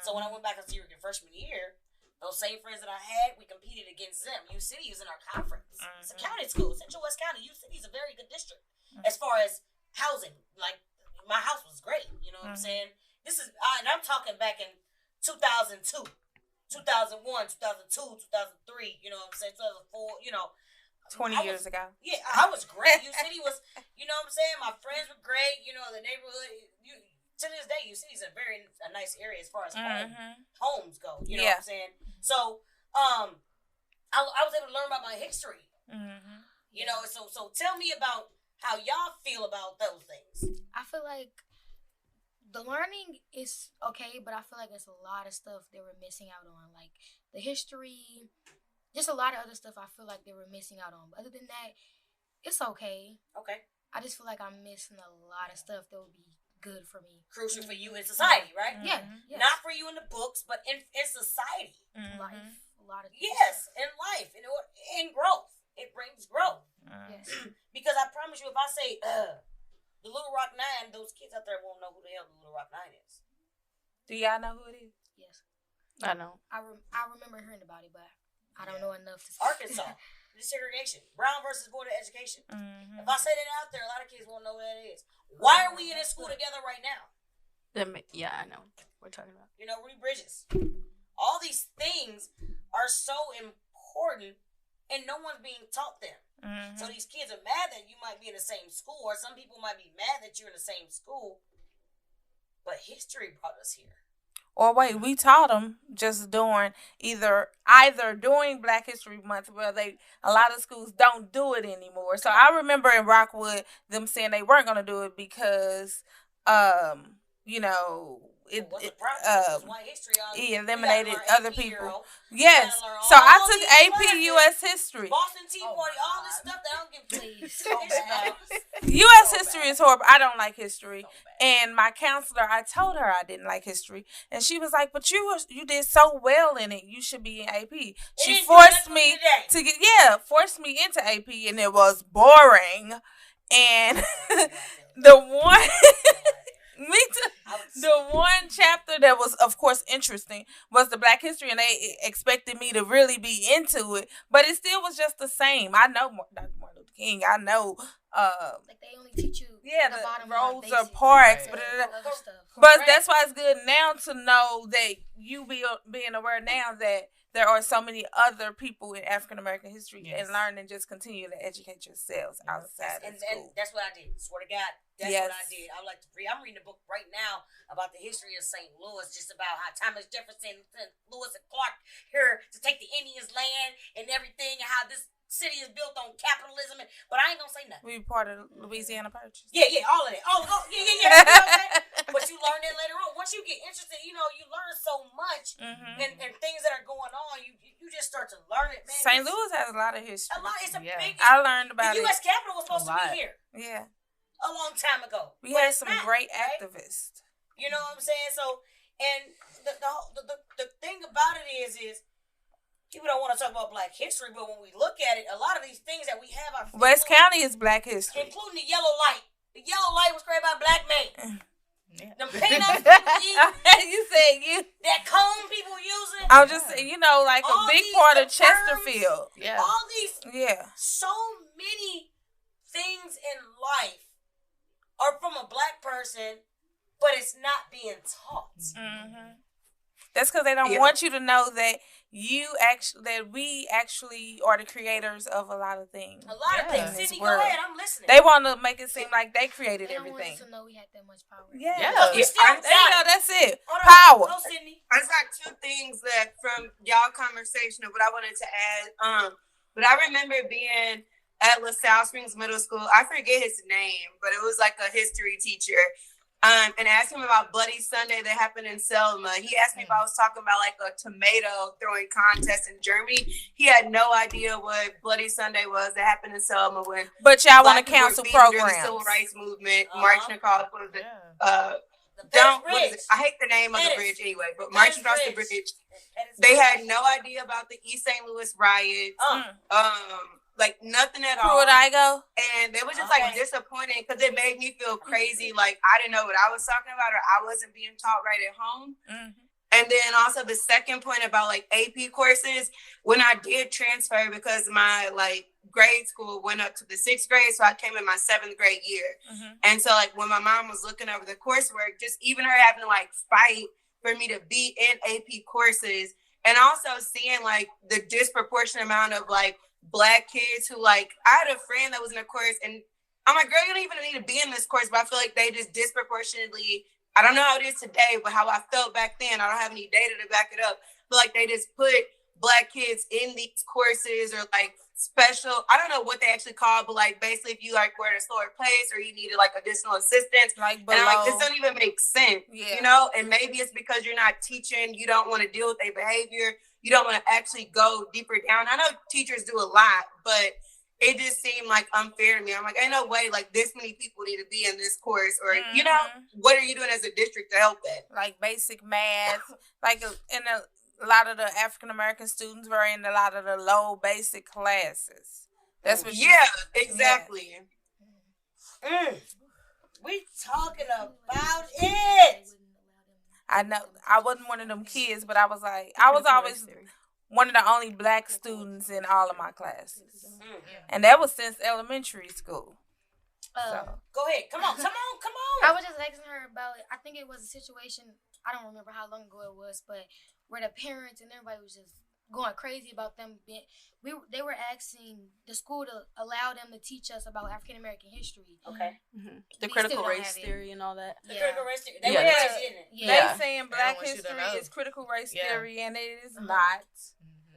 So when I went back to your freshman year, those same friends that I had, we competed against them. U City is in our conference. It's a county school. Central West County. U City is a very good district as far as housing. Like, my house was great. You know what I'm saying? This is, and I'm talking back in 2002, 2001, 2002, 2003. You know what I'm saying? 2004, you know. 20 years ago. Yeah, I was great. U City was, you know what I'm saying? My friends were great. You know, the neighborhood. To this day, U City's a nice area as far as homes go. You know what I'm saying? So, I was able to learn about my history. Mm-hmm. You know, so tell me about how y'all feel about those things. I feel like the learning is okay, but I feel like there's a lot of stuff they were missing out on, like the history, just a lot of other stuff I feel like they were missing out on. But other than that, it's okay. Okay. I just feel like I'm missing a lot of stuff that would be good for me. Crucial for you in society, right? Yeah. Yes. Not for you in the books, but in society. Life. A lot of Yes, in life, in growth. It brings growth. Yes. Because I promise you, if I say the Little Rock Nine, those kids out there won't know who the hell the Little Rock Nine is. Do y'all know who it is? Yes. I know. I remember hearing about it, but I don't know enough to say. Arkansas, desegregation, Brown versus Board of Education. If I say that out there, a lot of kids won't know what that is. Why are we in this school together right now? Yeah, I know. We're talking about. You know, Rudy Bridges. All these things are so important, and no one's being taught them. So these kids are mad that you might be in the same school, or some people might be mad that you're in the same school. But history brought us here. Or wait, we taught them just doing either during Black History Month, where a lot of schools don't do it anymore. So I remember in Rockwood them saying they weren't going to do it because, you know, it eliminated other people. Yes. So I took AP U.S. History. Boston Tea Party, all this stuff that I don't give please. U.S. history is horrible. I don't like history. And my counselor, I told her I didn't like history. And she was like, but you did so well in it. You should be in AP. She forced me forced me into AP, and it was boring. And the one... The one chapter that was, of course, interesting was the Black history, and they expected me to really be into it, but it still was just the same. I know Dr. Martin Luther King. I know, like they only teach you the bottom Rosa Parks, but that's why it's good now to know that you being aware now that there are so many other people in African American history, and learn and just continue to educate yourselves outside of school. And that's what I did. Swear to God, that's what I did. I like to read. I'm reading a book right now about the history of St. Louis, just about how Thomas Jefferson sent Lewis and Clark here to take the Indians' land and everything, and how this city is built on capitalism. But I ain't gonna say nothing. We part of Louisiana Purchase. Yeah, all of that. Oh, yeah. You know what I'm saying? But you learn that later on. Once you get interested, you learn so much and things that are going on. You just start to learn it, man. St. Louis has a lot of history. It's a big. I learned about the U.S. Capitol was supposed to be here. Yeah. A long time ago. We had some great activists. You know what I'm saying? So, and the thing about it is people don't want to talk about Black history, but when we look at it, a lot of these things that we have are West County is Black history, including the yellow light. The yellow light was created by Black men. The peanuts people you said that cone people using. I was just saying, like a big part of Chesterfield. Yeah. All these. Yeah. So many things in life are from a Black person, but it's not being taught. That's because they don't want you to know that we actually are the creators of a lot of things. A lot of things. Sydney, go ahead. I'm listening. They want to make it seem like they created everything. They want us to know we had that much power. Yeah. There you go. That's it. Power. Go, Sydney. I just got two things that from y'all conversation of what I wanted to add. But I remember being at LaSalle Springs Middle School. I forget his name, but it was like a history teacher. And asked him about Bloody Sunday that happened in Selma. He asked me if I was talking about like a tomato throwing contest in Germany. He had no idea what Bloody Sunday was that happened in Selma when. But y'all want to cancel programs. The civil rights movement, marching across I hate the name of the bridge anyway, but marching across the bridge. They had no idea about the East St. Louis riots. Like nothing at all. Where would I go? And they were just like disappointed because it made me feel crazy. Like I didn't know what I was talking about, or I wasn't being taught right at home. And then also the second point about like AP courses, when I did transfer because my like grade school went up to the 6th grade, so I came in my 7th grade year. And so like when my mom was looking over the coursework, just even her having to like fight for me to be in AP courses, and also seeing like the disproportionate amount of like Black kids who like, I had a friend that was in a course and I'm like, girl, you don't even need to be in this course, but I feel like they just disproportionately, I don't know how it is today, but how I felt back then, I don't have any data to back it up, but like they just put Black kids in these courses, or like special, I don't know what they actually call, but like basically if you like were at a slower pace or you needed like additional assistance, Like and I'm like, this below. don't even make sense, Yeah. you know? And maybe it's because you're not teaching, you don't want to deal with their behavior, you don't want to actually go deeper down. I know teachers do a lot, but it just seemed like unfair to me. I'm like, ain't no way like this many people need to be in this course, or you know, what are you doing as a district to help that? Like basic math, like a lot of the African American students were in a lot of the low basic classes. That's what. Exactly. We talking about it. I know I wasn't one of them kids, but I was like, I was always one of the only Black students in all of my classes, and that was since elementary school. Go ahead. Come on. I was just asking her about it. I think it was a situation, I don't remember how long ago it was, but where the parents and everybody was just going crazy about them being, they were asking the school to allow them to teach us about African American history. Okay. The We critical still don't race have it. theory and all that. The Yeah. critical race theory. They Yeah. were teaching it. Yeah. They saying Black want you to history know. is critical race Yeah. theory, and it is not.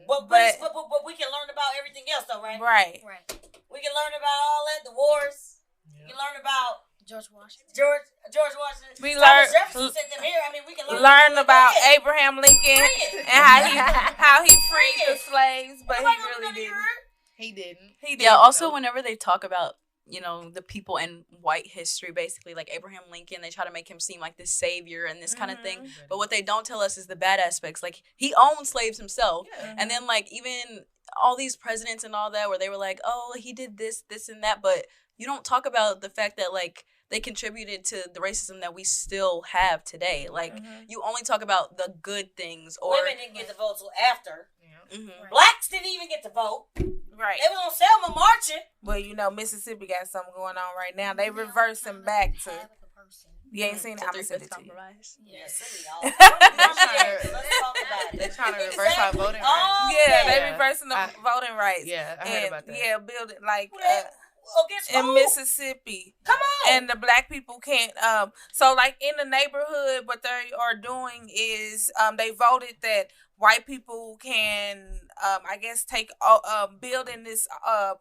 But we can learn about everything else, though, right? Right. Right. We can learn about all that, the wars. You can learn about George Washington. George Washington. We Thomas learn- Jefferson sent them here. I mean, we can Learn about Go ahead. Abraham Lincoln Bring it. and how he freed the slaves, but he Nobody gonna really do didn't. that. He didn't. He did. Yeah, also whenever they talk about, you know, the people in white history, basically, like Abraham Lincoln, they try to make him seem like this savior and this kind of thing. But what they don't tell us is the bad aspects. Like, he owned slaves himself. And then, like, even all these presidents and all that, where they were like, oh, he did this, this, and that. But you don't talk about the fact that, like, they contributed to the racism that we still have today. Like, you only talk about the good things. Or Women didn't get to vote till after. Mhm. Blacks didn't even get to vote. Right. They was on Selma marching. Well, you know, Mississippi got something going on right now. They reversing back to. Half of a person. You ain't seen it? I'm gonna send Three-fifths it to you. compromise. Yeah, silly y'all. Let's talk about it. They're trying to reverse our voting rights. Oh, Yeah, they Yeah. reversing the voting rights. Yeah, I heard And, about that. yeah, building like Against in who? Mississippi. Come on. And the Black people can't so like in the neighborhood, what they are doing is they voted that white people can I guess take build in this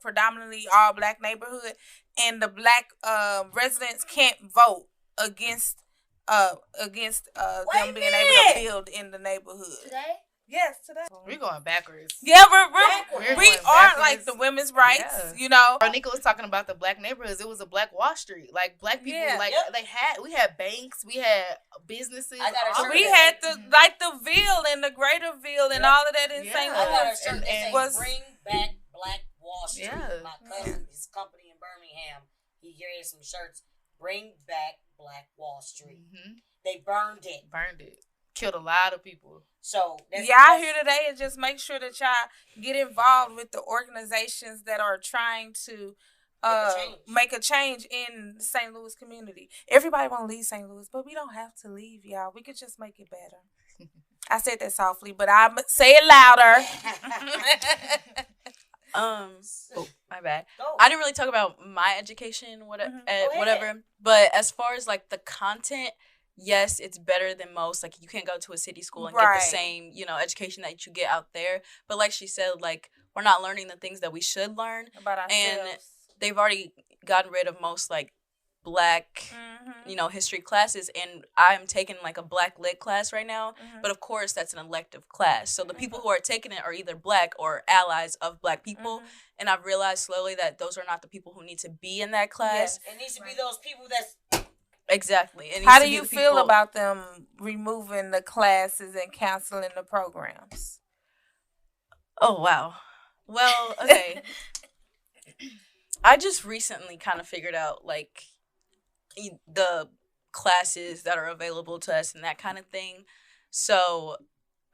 predominantly all Black neighborhood, and the Black residents can't vote against them being able to build in the neighborhood. Today? Yes, today. We're going backwards. Yeah, We're we going are backwards. like the women's rights, Yeah. you know. Nika was talking about the Black neighborhoods. It was a Black Wall Street. Like, Black people, Yeah. we had banks, we had businesses. I got a all shirt of We that. had the Ville and the Greater Ville and all of that in Yeah. St. I got a Louis. shirt that and says was- "Bring Back Black Wall Street." Yeah. My cousin, his company in Birmingham, he gave some shirts. Bring back Black Wall Street. Mhm. They burned it. Burned it. Killed a lot of people. So that's, Y'all here today and just make sure that y'all get involved with the organizations that are trying to make a change in St. Louis community. Everybody want to leave St. Louis, but we don't have to leave, y'all. We could just make it better. I said that softly, but I'm say it louder. Oh, my bad. Go. I didn't really talk about my education, whatever. But as far as like the content, yes, it's better than most. Like, you can't go to a city school and get Right. the same, you know, education that you get out there. But like she said, like, we're not learning the things that we should learn. About ourselves. And they've already gotten rid of most like Black, Mhm. you know, history classes, and I'm taking like a Black lit class right now. Mhm. But of course, that's an elective class. So the people who are taking it are either Black or allies of Black people. Mhm. And I've realized slowly that those are not the people who need to be in that class. It needs to be those people that's Exactly. It needs How to do be you the feel people- about them removing the classes and canceling the programs? Oh, wow. Well, okay. I just recently kind of figured out, like, the classes that are available to us and that kind of thing. So,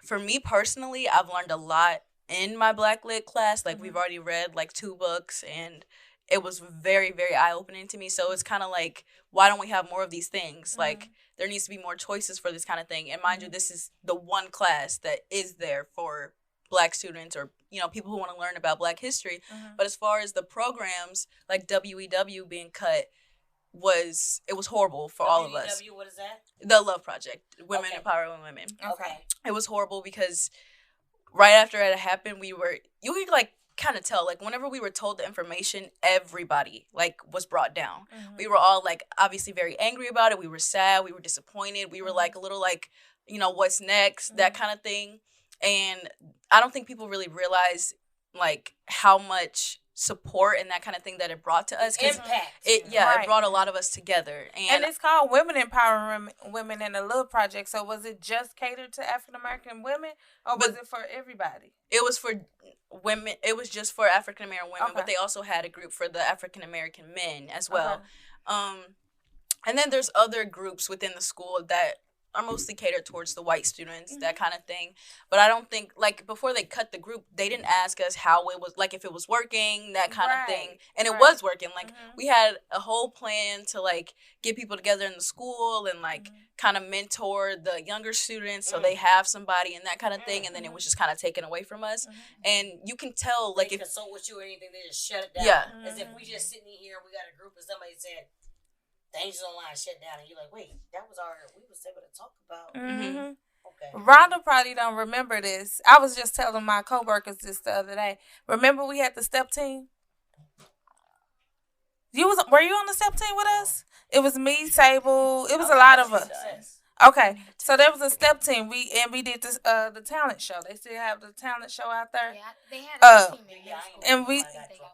for me personally, I've learned a lot in my Black Lit class. Like, we've already read, like, 2 books, and it was very, very eye-opening to me. So, it's kind of like, why don't we have more of these things? Like, there needs to be more choices for this kind of thing. And mind you, this is the one class that is there for Black students or, you know, people who want to learn about Black history. But as far as the programs, like WEW being cut, it was horrible for all of us. WW, what is that? The Love Project, Women Okay. Empowering Women. Okay. It was horrible because right after it happened, you could like kind of tell, like whenever we were told the information, everybody like was brought down. We were all like obviously very angry about it. We were sad. We were disappointed. We were like a little like, you know, what's next, that kind of thing. And I don't think people really realize like how much support and that kind of thing that it brought to us. Impact. It brought a lot of us together. And it's called Women Empowering Women in the Love Project. So was it just catered to African American women, or was it for everybody? It was for women. It was just for African American women, Okay. but they also had a group for the African American men as well. Okay. And then there's other groups within the school that are mostly catered towards the white students, that kind of thing. But I don't think, like, before they cut the group, they didn't ask us how it was, like, if it was working, that kind of thing. And it was working. Like, we had a whole plan to, like, get people together in the school and, like, kind of mentor the younger students so they have somebody and that kind of thing. And then it was just kind of taken away from us. And you can tell, like, they if consult with you or anything, they just shut it down. Yeah. As if we just sitting here and we got a group and somebody said, the Angels Online shut down, and you're like, wait, that was we was able to talk about. Okay. Rhonda probably don't remember this. I was just telling my coworkers this the other day. Remember we had the step team? Were you on the step team with us? It was me, Sable. It was a lot of us. Okay, so there was a step team. We did this the talent show. They still have the talent show out there. Yeah, they had a team in middle school. and we- They got one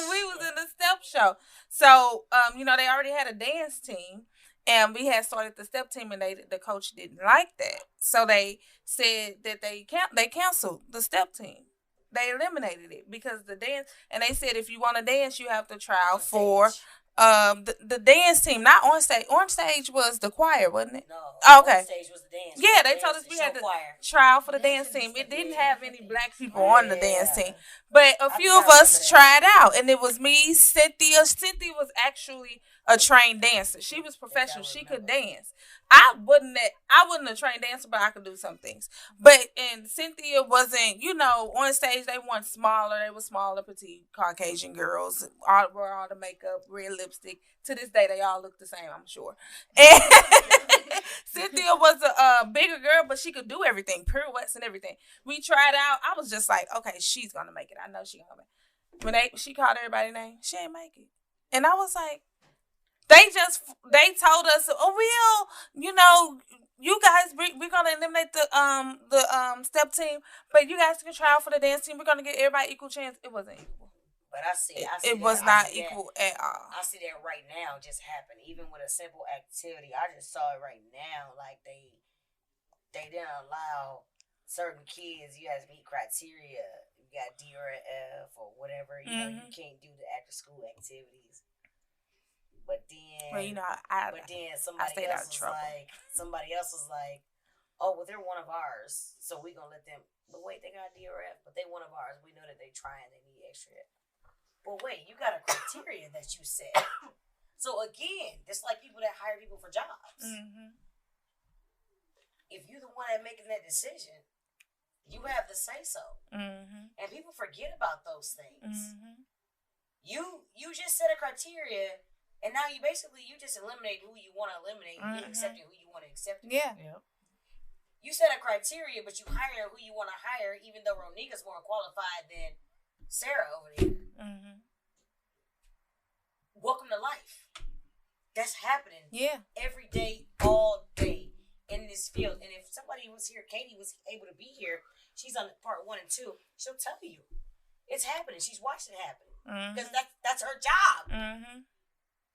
We was in the step show. So, you know, they already had a dance team, and we had started the step team, and the coach didn't like that. So they said that they canceled the step team. They eliminated it because the dance, and they said if you want to dance, you have to trial for the dance team, not on stage. On stage was the choir, wasn't it? No. Oh, okay. On stage was the dance. Yeah, The they dance told us and we show had to choir. trial for the dance team. It didn't have any black people on the dance team, but a few of us tried out, and it was me, Cynthia. Cynthia was actually a trained dancer. She was professional. She could dance. I wouldn't have trained dancer, but I could do some things. And Cynthia wasn't, you know, on stage. They weren't smaller. They were smaller, petite Caucasian girls. Wore all the makeup, red lipstick. To this day, they all look the same, I'm sure. And Cynthia was a bigger girl, but she could do everything, pirouettes and everything. We tried out. I was just like, okay, she's gonna make it. I know she's gonna make it. When she called everybody's name, she ain't make it. And I was like, they told us, oh, you know, you guys, we're gonna eliminate the step team, but you guys can try out for the dance team. We're gonna get everybody equal chance. It wasn't equal. But I see It was not equal at all. I see that right now just happen, even with a simple activity. I just saw it right now. Like they didn't allow certain kids. You have to meet criteria. You got D or F or whatever. You know, you can't do the after school activities. But then, Well, you know, somebody else was like, oh, well, they're one of ours, so we gonna let them. But wait, they got D or F, but they one of ours. We know that they try and they need extra. But wait, you got a criteria that you set. So again, it's like people that hire people for jobs. If you're the one that making that decision, you have to say so. And people forget about those things. You just set a criteria, and now you just eliminate who you want to eliminate. You're accepting who you want to accept. Yeah. You set a criteria, but you hire who you want to hire, even though Ronika's more qualified than Sarah over there. Welcome to life. That's happening. Yeah. Every day, all day in this field. And if somebody was here, Katie was able to be here. She's on part 1 and 2. She'll tell you it's happening. She's watched it happen because that's her job.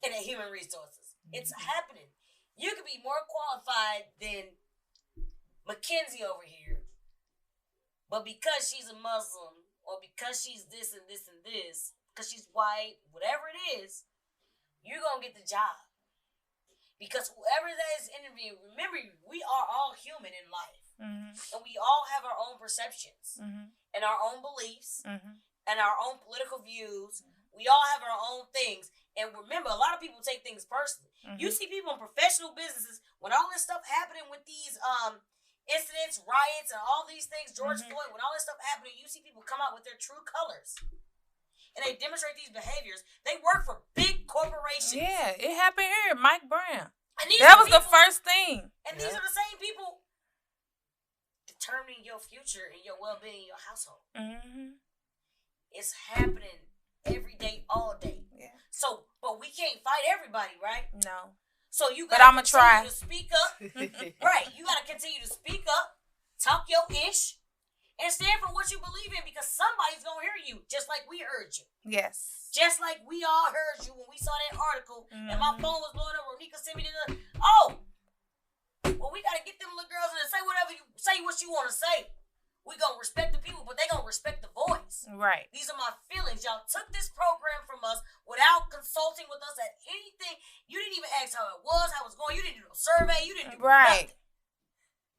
In the human resources, it's happening. You could be more qualified than Mackenzie over here, but because she's a Muslim, or because she's this and this and this, because she's white, whatever it is, you're going to get the job. Because whoever that is interviewing, remember, we are all human in life. And we all have our own perceptions and our own beliefs and our own political views. We all have our own things. And remember, a lot of people take things personally. You see people in professional businesses, when all this stuff happening with these incidents, riots, and all these things, George Floyd, when all this stuff happening, you see people come out with their true colors. And they demonstrate these behaviors. They work for big corporations. Yeah, it happened here. Mike Brown. And That was the first thing. And these are the same people determining your future and your well-being in your household. Mm-hmm. It's happening every day, all day. Yeah. So, but we can't fight everybody, right? No. So you But gotta I'ma continue try. to speak up. Right. You gotta continue to speak up, talk your ish, and stand for what you believe in, because somebody's gonna hear you, just like we heard you. Yes. Just like we all heard you when we saw that article and my Mhm. phone was blowing up. Ronika sent me the oh, well, we gotta get them little girls in and say whatever you say, what you want to say. We gonna respect the people, but they gonna respect the voice. Right. These are my feelings. Y'all took this program from us without consulting with us at anything. You didn't even ask how it was, how it was going. You didn't do a survey. You didn't do Right. nothing.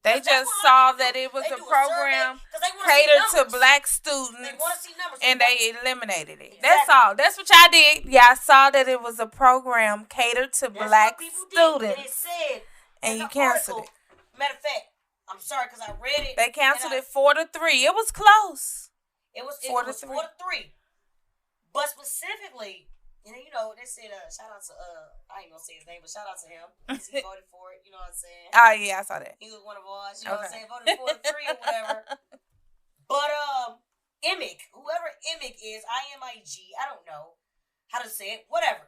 They That's just what a lot saw of people that do. it was They a do program survey 'cause they wanna see catered to numbers. black They students, want to see numbers. and they eliminated it. Exactly. That's all. That's what y'all did. Y'all saw that it was a program catered to That's black what people did. And it students, said, and in you the canceled article, matter of fact, I'm sorry because I read it. They canceled and it 4-3. It was close. It was 4-3. 4-3. But specifically, and then, you know, they said, shout out to, I ain't gonna say his name, but shout out to him. He voted for it, you know what I'm saying? Oh yeah, I saw that. He was one of ours, you know what I'm Okay. saying? Voted 4-3 or whatever. But, Emic, whoever Emic is, IMIG, I don't know how to say it, whatever.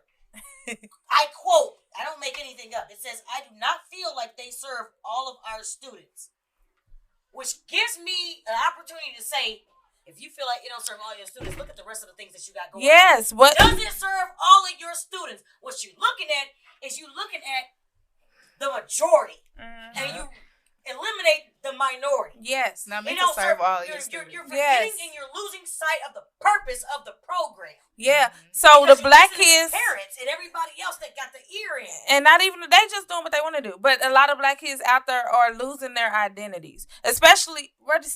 I quote, I don't make anything up. It says, I do not feel like they serve all of our students. Which gives me an opportunity to say, if you feel like it don't serve all your students, look at the rest of the things that you got going on. Yes. What? Does it serve all of your students? What you're looking at is you looking at the majority. And you eliminate the minority. Yes. Not It meant to don't serve all your you're students. forgetting Yes. and you're losing sight of the purpose of the program. Yeah. So the Because you're black listening to kids, parents and everybody else that got the ear in. and not even they just doing what they want to do, but a lot of black kids out there are losing their identities, especially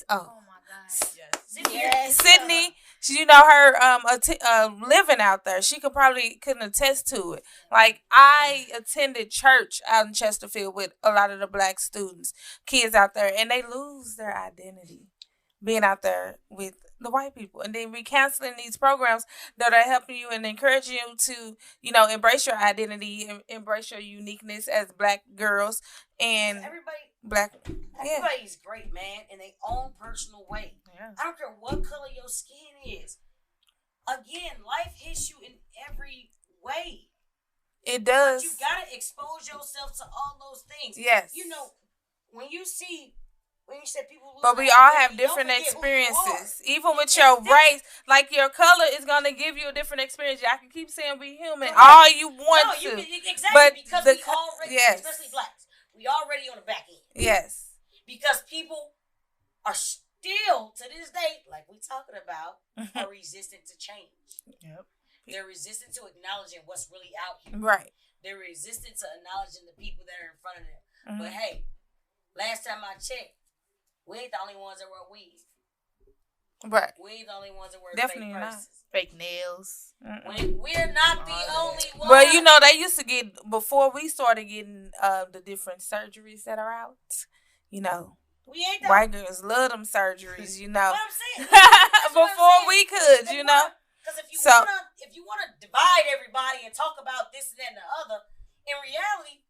Oh my God. Yes. Sydney. You know her living out there. She couldn't attest to it. Like I attended church out in Chesterfield with a lot of the black students, kids out there, and they lose their identity being out there with the white people, and then we canceling these programs that are helping you and encouraging you to, you know, embrace your identity and embrace your uniqueness as black girls and everybody's great, man, in their own personal way. Yeah. I don't care what color your skin is. Again, life hits you in every way. It does. But you gotta expose yourself to all those things. Yes. You know, when you said people lose But we their all identity, have don't different forget who you experiences. are. Even with your race, like your color is gonna give you a different experience. Y'all can keep saying be human Correct. all you want to. Exactly, but because the we already, yes. especially blacks, we already on the back end. Yes. Because people are still, to this day, like we talking about, are resistant to change. Yep. They're resistant to acknowledging what's really out here. Right. They're resistant to acknowledging the people that are in front of them. Mm-hmm. But hey, last time I checked, we ain't the only ones that wear weave. Right. We ain't the only ones that wear Definitely fake not. purses. Fake nails. We're not the only ones. Well, you know, they used to get, before we started getting the different surgeries that are out, you know, we ain't the white girls love them surgeries, you know. What I'm saying. That's what I'm Before saying. we could, you know. Because if So- you wanna divide everybody and talk about this and that and the other, in reality,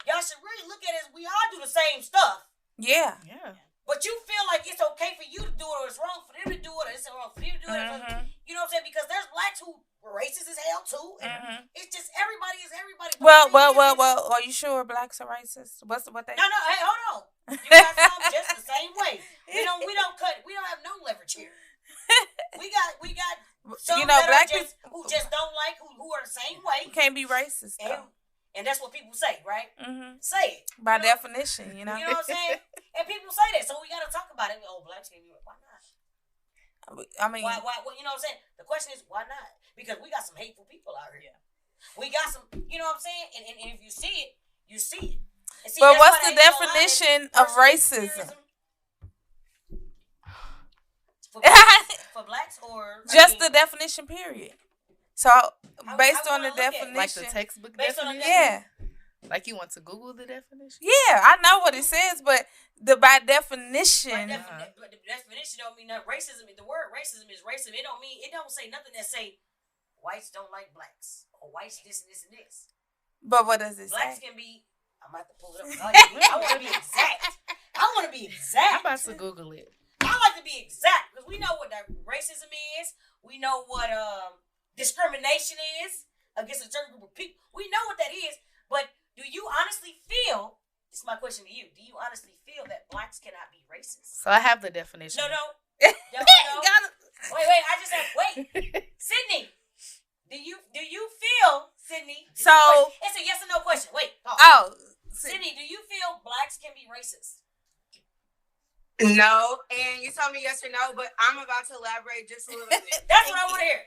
y'all should really look at it as we all do the same stuff. Yeah. Yeah. But you feel like it's okay for you to do it, or it's wrong for them to do it, or it's wrong for you to do it. You know what I'm saying? Because there's blacks who are racist as hell too. And it's just everybody is everybody. Well. Are you sure blacks are racist? What they? No. Hey, hold on. You got some just the same way. We don't have no leverage here. We got some You know, that black are who just don't like who are the same way. You can't be racist though. And that's what people say, right? Mm-hmm. Say it. By You know? definition, you know. You know what I'm saying? And people say that, so we got to talk about it. Oh, blacks can't be. Why not? I mean, Why? You know what I'm saying? The question is, why not? Because we got some hateful people out here. We got some. You know what I'm saying? And if you see it, you see it. And see, but that's what's why the they draw a line definition in of personal racism? For blacks or Just the definition, period. So based how on we the wanna look at it? definition, Like the textbook Based on the definition? yeah, Like you want to Google the definition? yeah, I know what it says, but by definition, But the definition don't mean that racism. The word racism is racism. It don't say nothing that say whites don't like blacks or whites this and this and this. but what does it Blacks say? can be. I'm about to pull it up. I want to be exact. I want to be exact. I'm about to Google it. I like to be exact because we know what racism is. We know what discrimination is against a certain group of people. We know what that is. But do you honestly feel? This is my question to you. Do you honestly feel that blacks cannot be racist? So I have the definition. No. Wait. I just have Sydney. Do you feel, Sydney? So It's a yes or no question. Wait. oh, Sydney, do you feel blacks can be racist? No, and you told me yes or no, but I'm about to elaborate just a little bit. That's what I want to hear.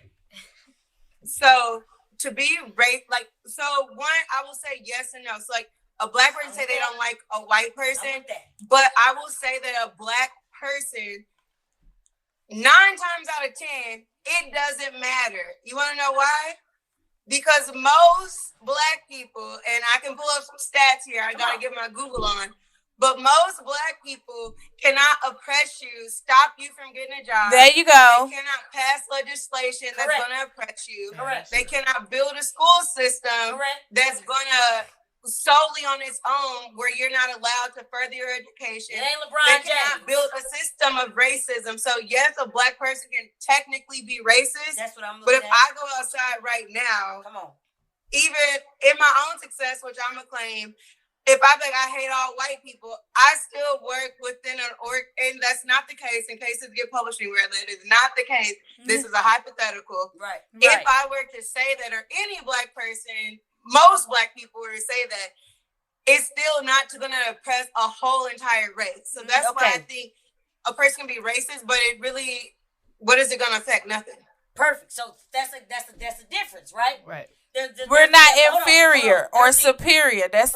So to be one, I will say yes and no. So like a black person say they don't like a white person, but I will say that a black person, 9 times out of 10, it doesn't matter. You want to know why? Because most black people, and I can pull up some stats here. I gotta get my Google on. But most black people cannot oppress you, stop you from getting a job. there you go. They cannot pass legislation that's Correct. going to oppress you. Correct. They cannot build a school system Correct. that's going to solely on its own where you're not allowed to further your education. It ain't They LeBron cannot James. build a system of racism. So yes, a black person can technically be racist. That's what I'm But looking if at. I go outside right now, Come on. even in my own success, which I'm going to claim, if I be like, I hate all white people, I still work within an org, and that's not the case. In cases get publishing where that is not the case. This is a hypothetical. Right. If I were to say that, or any black person, most black people were to say that, it's still not going to oppress a whole entire race. So that's why I think a person can be racist, but it really, what is it going to affect? Nothing. Perfect. So that's the difference, right? Right. We're not hold on. inferior or See, superior. That is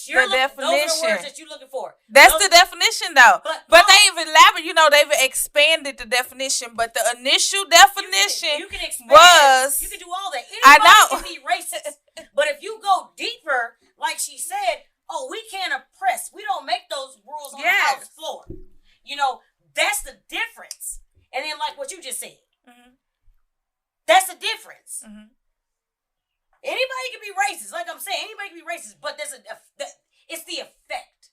the those are the definition. words that you're looking for. That's Those- the definition, though. But But they've elaborated. They've expanded the definition. But the initial definition you can expand, was. you can do all that. I Anybody know. can be racist. But if you go deeper, like she said, we can't oppress. We don't make those rules on the house floor. That's the difference. And then like what you just said. Mhm. That's the difference. Mhm. Anybody can be racist. Like I'm saying, anybody can be racist, but it's the effect.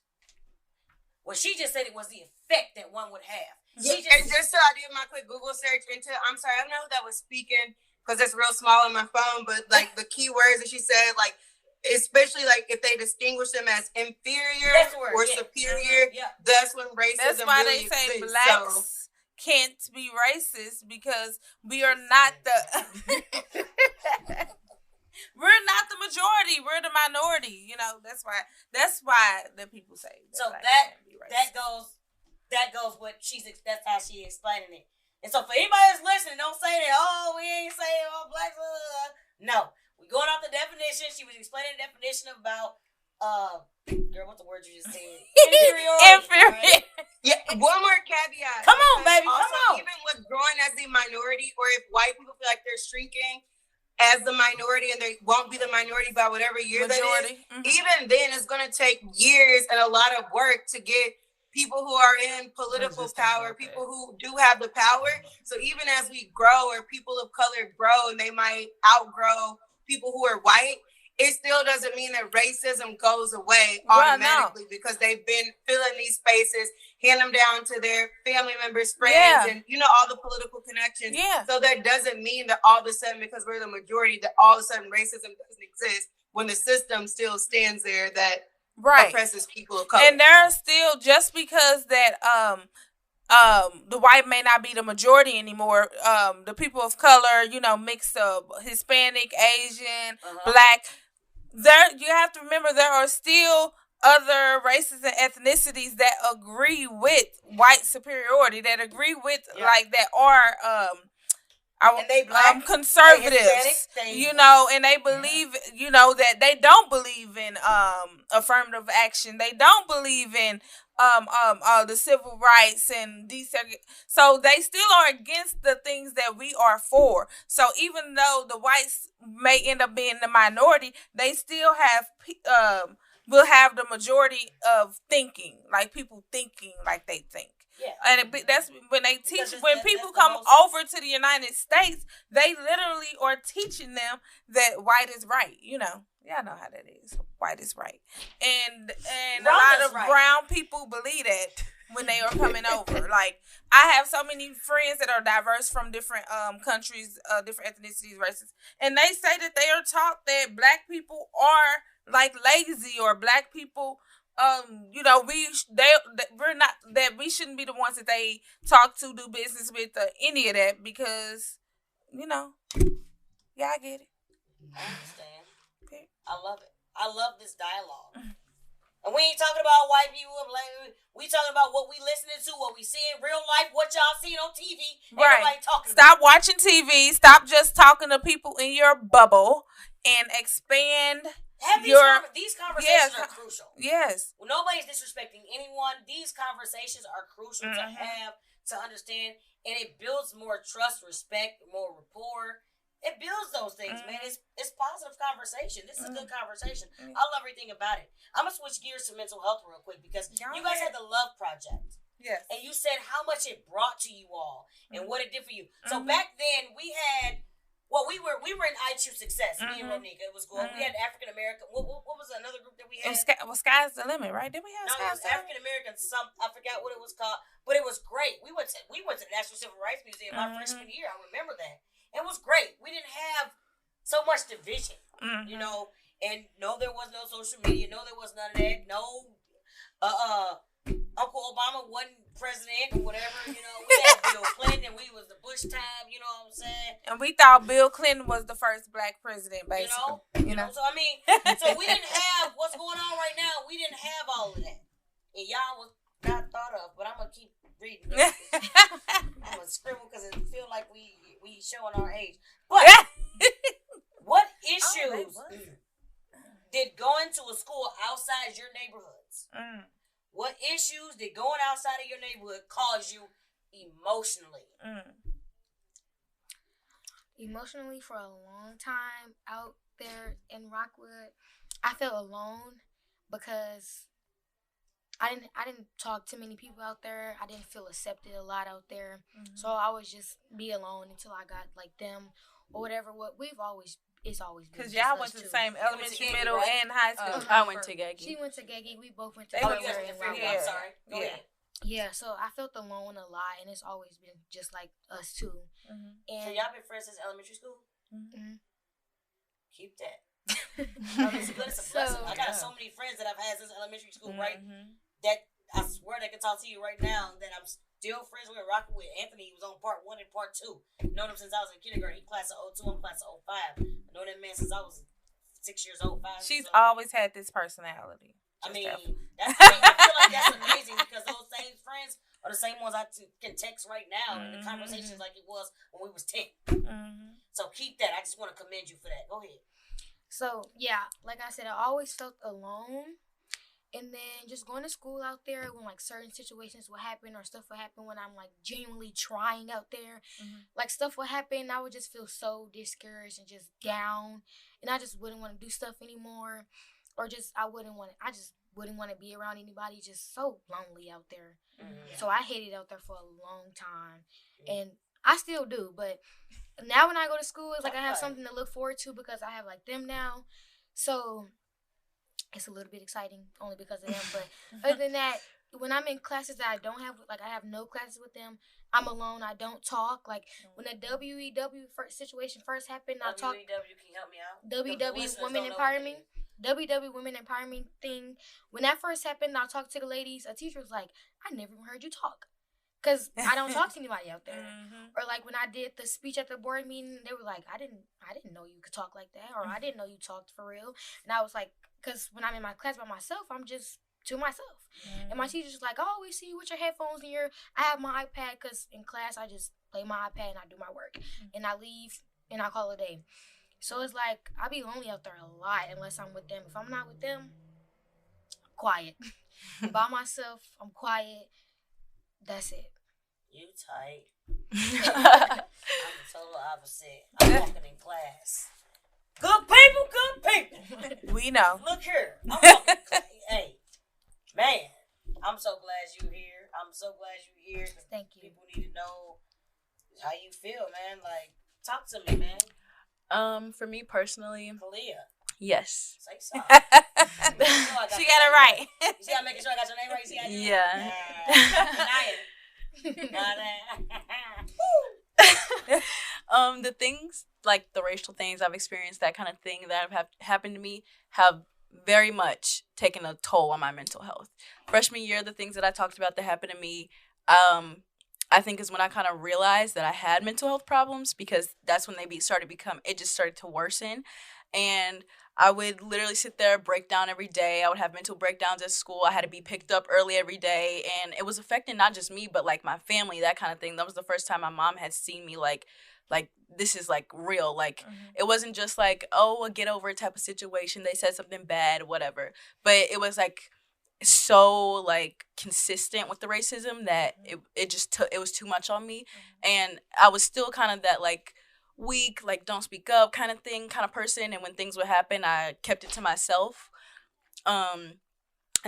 What she just said, it was the effect that one would have. And just so I did my quick Google search into, I'm sorry, I don't know who that was speaking because it's real small on my phone, but like the keywords that she said, like, especially like if they distinguish them as inferior or superior, that's when racism That's why really they say exists. blacks can't be racist because we are not the. We're not the majority. We're the minority. That's why the people say. So blacks that can't be racist. that goes what that's how she explaining it. And so for anybody that's listening, don't say that, we ain't saying all blacks. No. We're going off the definition. She was explaining the definition about girl, what's the word you just said? Inferiority. Inferior. Yeah, one more caveat. Come on, baby. Also, Come on. even with growing as the minority, or if white people feel like they're shrinking as the minority and they won't be the minority by whatever year Majority. that is, even then it's going to take years and a lot of work to get people who are in political power, people who do have the power. So even as we grow, or people of color grow, and they might outgrow people who are white, it still doesn't mean that racism goes away automatically because they've been filling these spaces, hand them down to their family members, friends, and all the political connections. Yeah. So that doesn't mean that all of a sudden, because we're the majority, that all of a sudden racism doesn't exist when the system still stands there that oppresses people of color. And there are still, just because that the white may not be the majority anymore, the people of color, mixed up, Hispanic, Asian, Black, you have to remember there are still other races and ethnicities that agree with white superiority, that agree with that are and they black, conservatives, and they believe, that they don't believe in affirmative action. They don't believe in the civil rights and so they still are against the things that we are for. So even though the whites may end up being the minority, they still have will have the majority of thinking, like people thinking like they think. Yeah. And that's when they teach, when people come over to the United States, they literally are teaching them that white is right. Y'all know how that is. White is right. And a lot of brown people believe that. when they are coming over. Like, I have so many friends that are diverse from different countries, different ethnicities, races, and they say that they are taught that black people are like lazy, or black people, we shouldn't be the ones that they talk to, do business with, any of that, because, yeah, I get it. I understand. I love it. I love this dialogue. And we ain't talking about white people. We talking about what we listening to, what we see in real life, what y'all seeing on TV. Right. Everybody talking Stop about. watching TV. Stop just talking to people in your bubble, and expand These conversations are crucial. Yes. Well, nobody's disrespecting anyone. These conversations are crucial to have, to understand, and it builds more trust, respect, more rapport. It builds those things, man. It's positive conversation. This is a good conversation. I love everything about it. I'm going to switch gears to mental health real quick, because you guys had the Love Project. Yes. And you said how much it brought to you all and what it did for you. So back then we had, we were in IQ Success, me and Ronika. It was good. We had African American. What was another group that we had? Sky's the limit, right? Did we have No, it was African American. I forgot what it was called, but it was great. We went to the National Civil Rights Museum my freshman year. I remember that. It was great. We didn't have so much division, and no, there was no social media. No, there was none of that. No, Uncle Obama wasn't president or whatever. We had Bill Clinton, and we was the Bush time. You know what I'm saying? And we thought Bill Clinton was the first black president, basically. So I mean, so we didn't have what's going on right now. We didn't have all of that, and y'all was not thought of. But I'm gonna keep reading. I'm gonna scribble because it feel like we showing our age. But what issues did going to a school outside your neighborhoods? What issues did going outside of your neighborhood cause you emotionally? Emotionally, for a long time out there in Rockwood, I felt alone because I didn't talk to many people out there. I didn't feel accepted a lot out there. So I would just be alone until I got like them or whatever. It's always been. Because y'all went to the same elementary, middle, and high school. I went to Gaggy. She went to Gaggy. We both went to You Gaggy. guys went to Fairview. I'm sorry. Go ahead. Yeah, so I felt alone a lot, and it's always been just like us too. And So y'all been friends since elementary school? Keep that. It's a blessing. I got so many friends that I've had since elementary school, right? That I swear they can talk to you right now that I'm still friends with, rocking with. Anthony was on part 1 and part 2. Known him since I was in kindergarten. He class of 02, I'm class of 05. I know that man since I was 6 years old, 5 She's years old. always had this personality. I mean, I feel like that's amazing, because those same friends are the same ones I can text right now, and the conversations like it was when we was 10. So keep that. I just want to commend you for that. Go ahead. So, yeah, like I said, I always felt alone. And then just going to school out there when, like, certain situations would happen or stuff would happen when I'm, like, genuinely trying out there. Like, stuff would happen, I would just feel so discouraged and just down. And I just wouldn't want to do stuff anymore. Or just, I just wouldn't want to be around anybody. Just so lonely out there. So I hated out there for a long time. And I still do, but now when I go to school, it's like I have something to look forward to because I have, like, them now. So it's a little bit exciting only because of them. But other than that, when I'm in classes that I don't have, like, I have no classes with them, I'm alone. I don't talk. Like, when the WEW situation first happened, I talked. WEW, can you help me out? WW Women Empowerment. WW Women Empowerment thing. When that first happened, I talked to the ladies. A teacher was like, I never even heard you talk. Because I don't talk to anybody out there. Or, like, when I did the speech at the board meeting, they were like, I didn't know you could talk like that. Or I didn't know you talked for real. And I was like, because when I'm in my class by myself, I'm just to myself. And my teacher's like, I always see you with your headphones in I have my iPad, because in class, I just play my iPad and I do my work. And I leave and I call it a day. So it's like, I be lonely out there a lot unless I'm with them. If I'm not with them, I'm quiet. By myself, I'm quiet. That's it. You tight. I'm the total opposite. I'm walking in class. Good people. We know. Look here. I'm walking in class. Hey, man, I'm so glad you're here. Thank you. People need to know how you feel, man. Like, talk to me, man. For me personally, Kalia. yes. Say something. She got it right. You see, I'm making sure I got your name right. You see how I did it? Yeah. The things like the racial things I've experienced, that kind of thing that have happened to me, have very much taken a toll on my mental health. Freshman year, the things that I talked about that happened to me, I think is when I kind of realized that I had mental health problems, because that's when it just started to worsen. And I would literally sit there, break down every day. I would have mental breakdowns at school. I had to be picked up early every day. And it was affecting not just me, but, like, my family, that kind of thing. That was the first time my mom had seen me, like this is, like, real. Like, it wasn't just, like, oh, a get over it type of situation. They said something bad, whatever. But it was, like, so, like, consistent with the racism that it was too much on me. And I was still kind of that, like, weak, like, don't speak up kind of person, and when things would happen, I kept it to myself. And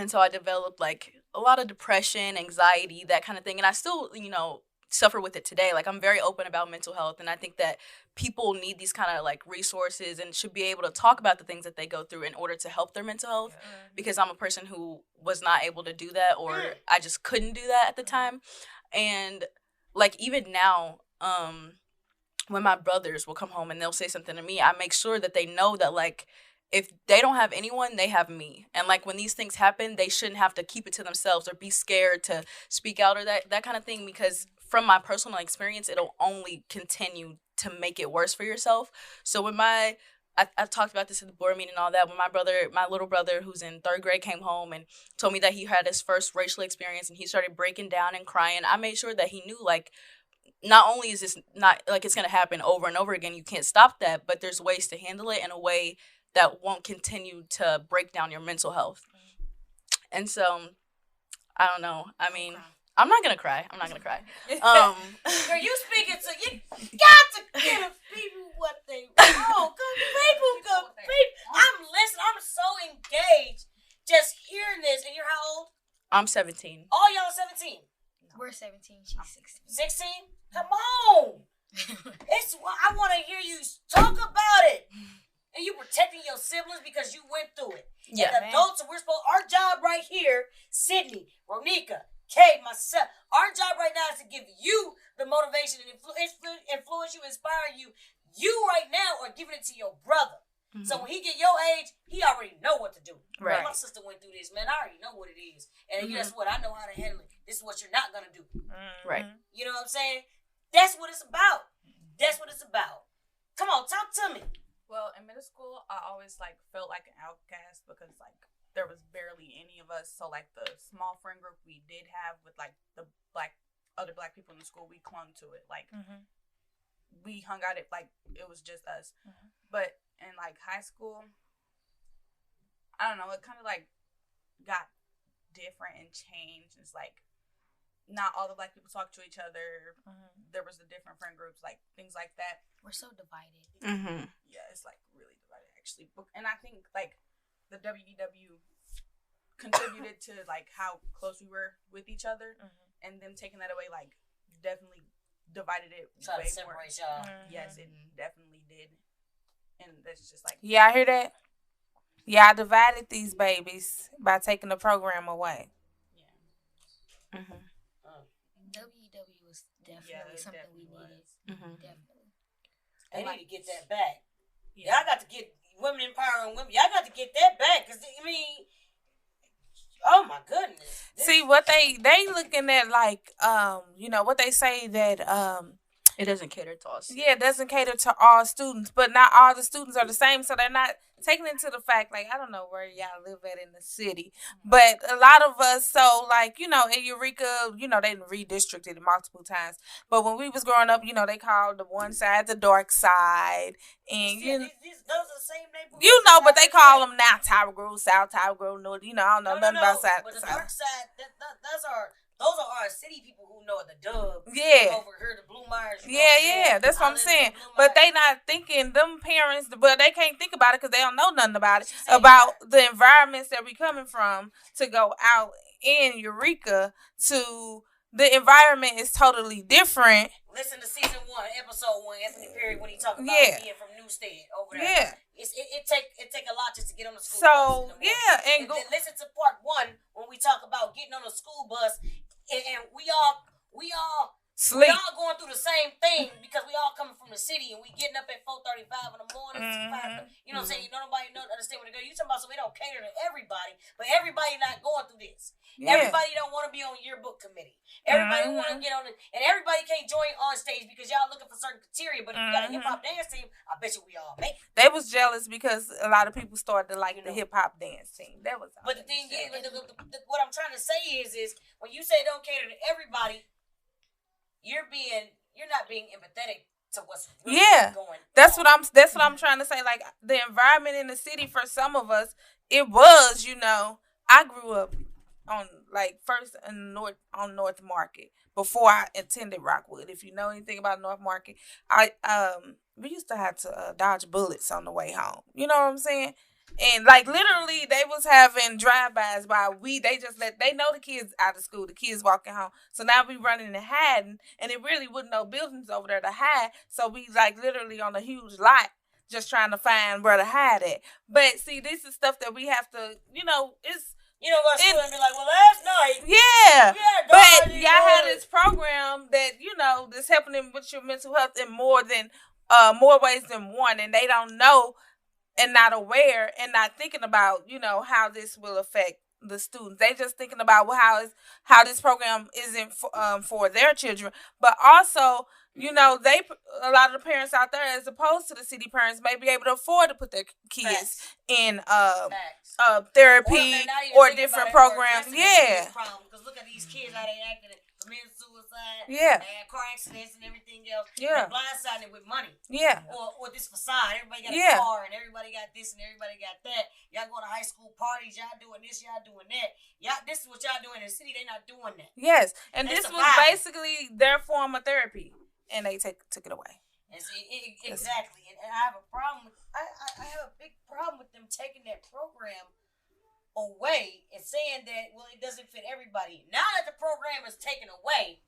so I developed, like, a lot of depression, anxiety, that kind of thing, and I still, suffer with it today. Like, I'm very open about mental health, and I think that people need these kind of, like, resources and should be able to talk about the things that they go through in order to help their mental health, because I'm a person who was not able to do that, or I just couldn't do that at the time. And, like, even now, when my brothers will come home and they'll say something to me, I make sure that they know that, like, if they don't have anyone, they have me. And, like, when these things happen, they shouldn't have to keep it to themselves or be scared to speak out or that kind of thing, because from my personal experience, it'll only continue to make it worse for yourself. So when I've talked about this at the board meeting and all that, when my little brother, who's in 3rd grade, came home and told me that he had his first racial experience and he started breaking down and crying, I made sure that he knew, like, not only is this not, like, it's going to happen over and over again, you can't stop that, but there's ways to handle it in a way that won't continue to break down your mental health. And so, I don't know. I mean, I'm not going to cry. Girl, you speaking to, you got to give people what they want. People. I'm listening. I'm so engaged just hearing this. And you're how old? I'm 17. All y'all 17? We're 17. She's 16. 16? Come on. I want to hear you talk about it. And you protecting your siblings because you went through it. Yeah. And adults, our job right here, Sydney, Ronika, Kay, myself, our job right now is to give you the motivation and influence you, inspire you. You right now are giving it to your brother. Mm-hmm. So when he get your age, he already know what to do. Right. My sister went through this, man. I already know what it is. And guess what? I know how to handle it. This is what you're not going to do. Mm-hmm. Right. You know what I'm saying? That's what it's about. That's what it's about. Come on, talk to me. Well, in middle school, I always, like, felt like an outcast because, like, there was barely any of us. So, like, the small friend group we did have with, like, the other black people in the school, we clung to it. Like, we hung out it like it was just us. Mm-hmm. But in, like, high school, I don't know, it kind of, like, got different and changed. It's, like, not all the black people talk to each other. Mm-hmm. There was the different friend groups, like, things like that. We're so divided. Mm-hmm. Yeah, it's, like, really divided, actually. And I think, like, the WDW contributed to, like, how close we were with each other. Mm-hmm. And them taking that away, like, definitely divided it way more. Y'all. Mm-hmm. Yes, it definitely did. And that's just, like... Yeah, I hear that? Y'all divided these babies by taking the program away. Yeah. Mm-hmm. WW was definitely something we needed. Mm-hmm. Definitely. They need to get that back. Yeah. Y'all got to get women empowering women. Y'all got to get that back. Because, I mean, oh my goodness. See, what they looking at, like, what they say that... it doesn't cater to us. Yeah, it doesn't cater to all students, but not all the students are the same, so they're not taking into the fact, like, I don't know where y'all live at in the city, but a lot of us, so, like, in Eureka, they redistricted it multiple times, but when we was growing up, they called the one side the dark side, and, those are the same neighborhoods. but they call them now Tower Grove, South Tower Grove, North, I don't know nothing about South. But the dark side, those are our city people who know the dub. Yeah. Over here, the Blue Myers. Yeah, that's what I'm saying. But they not thinking, them parents, but they can't think about it because they don't know nothing about it. About the environments that we coming from to go out in Eureka to the environment is totally different. Listen to season 1, episode 1, Anthony Perry, when he talked about being from Newstead over there. Yeah. It take a lot just to get on the school bus. So, yeah. And listen to part 1 when we talk about getting on a school bus and we all Sleep. we all going through the same thing because we all coming from the city and we getting up at 4:35 in the morning. You know what I'm saying? Nobody understand what they go. You talking about so we don't cater to everybody, but everybody not going through this. Yeah. Everybody don't want to be on yearbook committee. Everybody want to get on it, and everybody can't join on stage because y'all looking for certain criteria. But if you got a hip hop dance team, I bet you we all make it. They was jealous because a lot of people started to like the hip hop dance team. That was. But the thing is, what I'm trying to say is when you say don't cater to everybody, you're not being empathetic to what's really going. That's what I'm trying to say. Like the environment in the city for some of us, it was, I grew up on like first in North Market before I attended Rockwood. If you know anything about North Market, we used to have to dodge bullets on the way home. You know what I'm saying? And like literally, they was having drive-bys they know the kids out of school, the kids walking home. So now we running and hiding, and it really wasn't no buildings over there to hide. So we like literally on a huge lot, just trying to find where to hide at. But see, this is stuff that we have to, it's. You don't go to school and be like, well, last night. Yeah. But y'all had this program that, that's helping them with your mental health in more ways than one, and they don't know and not aware and not thinking about, how this will affect the students. They just thinking about how this program isn't for their children, but also, a lot of the parents out there, as opposed to the city parents, may be able to afford to put their kids in therapy or different programs. Yeah. Because look at these kids, how they acting, committing suicide, yeah, they had car accidents and everything else. Yeah. They're blindsided with money. Yeah. Or this facade. Everybody got a car and everybody got this and everybody got that. Y'all going to high school parties, y'all doing this, y'all doing that. This is what y'all doing in the city, they not doing that. Yes. And this was basically their form of therapy. And they took it away. Exactly. And I have a problem. I have a big problem with them taking that program away and saying that, well, it doesn't fit everybody. Now that the program is taken away,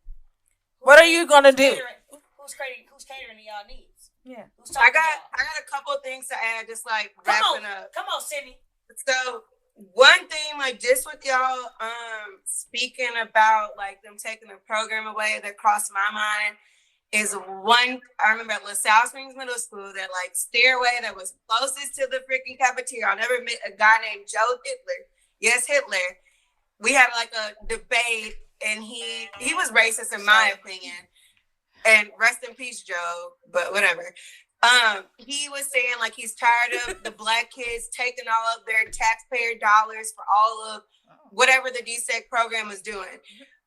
what are you gonna do? Who's catering to y'all needs? Yeah. I got a couple of things to add, just like wrapping up. Come on, Sydney. So one thing, like just with y'all speaking about like them taking the program away, that crossed my mind is I remember at LaSalle Springs Middle School, that like stairway that was closest to the freaking cafeteria. I'll never met a guy named Joe Hitler. Yes, Hitler. We had like a debate, and he was racist in my opinion. And rest in peace, Joe, but whatever. He was saying like he's tired of the black kids taking all of their taxpayer dollars for all of whatever the DSEC program is doing.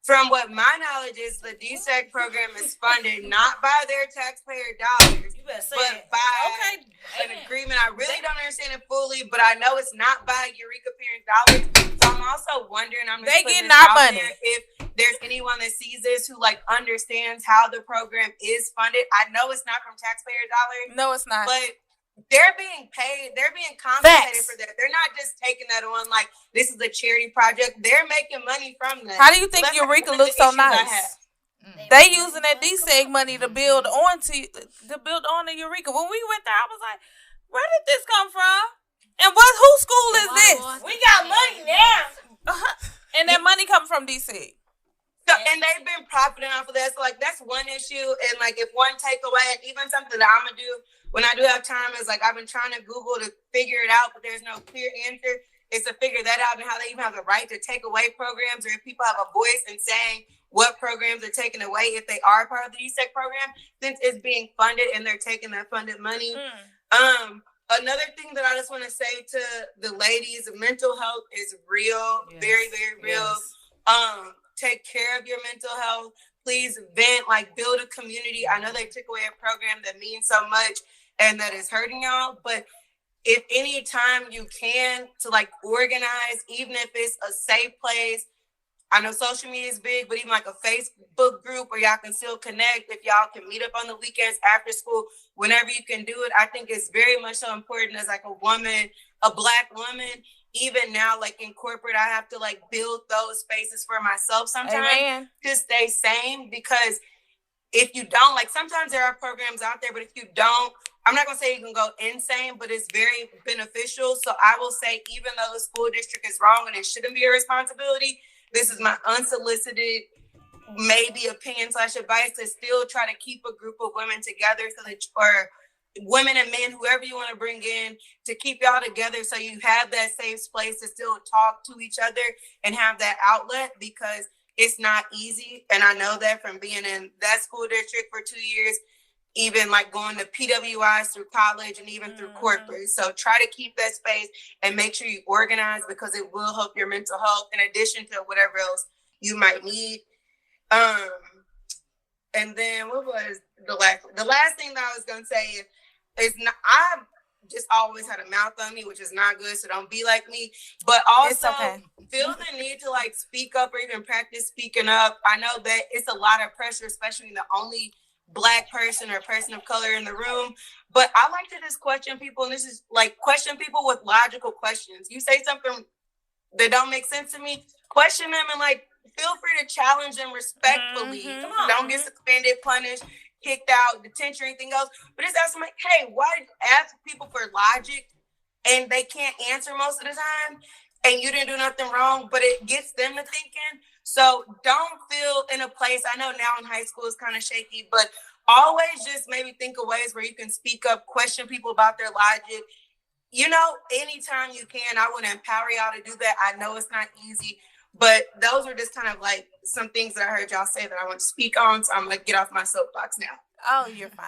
From what my knowledge is, the DSEC program is funded not by their taxpayer dollars, but by an agreement. I really don't understand it fully, but I know it's not by Eureka parent dollars. So I'm also wondering, they getting our money. If there's anyone that sees this who like understands how the program is funded. I know it's not from taxpayer dollars. No, it's not. But they're being paid. They're being compensated for that. They're not just taking that on like this is a charity project. They're making money from that. How do you think Eureka looks so nice? They using that DSEG money to build on the Eureka. When we went there, I was like, where did this come from? And whose school is this? We got money now. And that money comes from DSEG. So, and they've been profiting off of that. So, like, that's one issue. And, like, if one takeaway, and even something that I'm going to do when I do have time is, like, I've been trying to Google to figure it out, but there's no clear answer, is to figure that out and how they even have the right to take away programs, or if people have a voice in saying what programs are taken away if they are part of the DSEC program, since it's being funded and they're taking that funded money. Another thing that I just want to say to the ladies, mental health is real, very, very real. Take care of your mental health. Please vent, like build a community. I know they took away a program that means so much and that is hurting y'all, but if any time you can to like organize, even if it's a safe place. I know social media is big, but even like a Facebook group where y'all can still connect, if y'all can meet up on the weekends after school, whenever you can do it. I think it's very much so important as like a woman, a Black woman. Even now, like in corporate, I have to like build those spaces for myself sometimes to stay sane, because if you don't, like sometimes there are programs out there, but if you don't, I'm not going to say you can go insane, but it's very beneficial. So I will say, even though the school district is wrong and it shouldn't be a responsibility, this is my unsolicited maybe opinion/advice to still try to keep a group of women together, so that, or women and men, whoever you want to bring in, to keep y'all together, so you have that safe space to still talk to each other and have that outlet, because it's not easy. And I know that from being in that school district for 2 years, even like going to PWIs through college and even through corporate. So try to keep that space and make sure you organize, because it will help your mental health in addition to whatever else you might need. And then what was the last thing that I was gonna say is not, I've just always had a mouth on me, which is not good, so don't be like me. But also feel the need to like speak up or even practice speaking up. I know that it's a lot of pressure, especially in the only Black person or person of color in the room. But I like to just question people, and this is like question people with logical questions. You say something that don't make sense to me, question them, and like feel free to challenge them respectfully. Don't get suspended, punished, kicked out, detention, or anything else. But just ask them like, hey, why ask people for logic and they can't answer most of the time, and you didn't do nothing wrong, but it gets them to thinking. So don't feel in a place, I know now in high school it's kind of shaky, but always just maybe think of ways where you can speak up, question people about their logic. You know, anytime you can, I want to empower y'all to do that. I know it's not easy, but those are just kind of like some things that I heard y'all say that I want to speak on. So I'm going to get off my soapbox now. Oh, you're fine.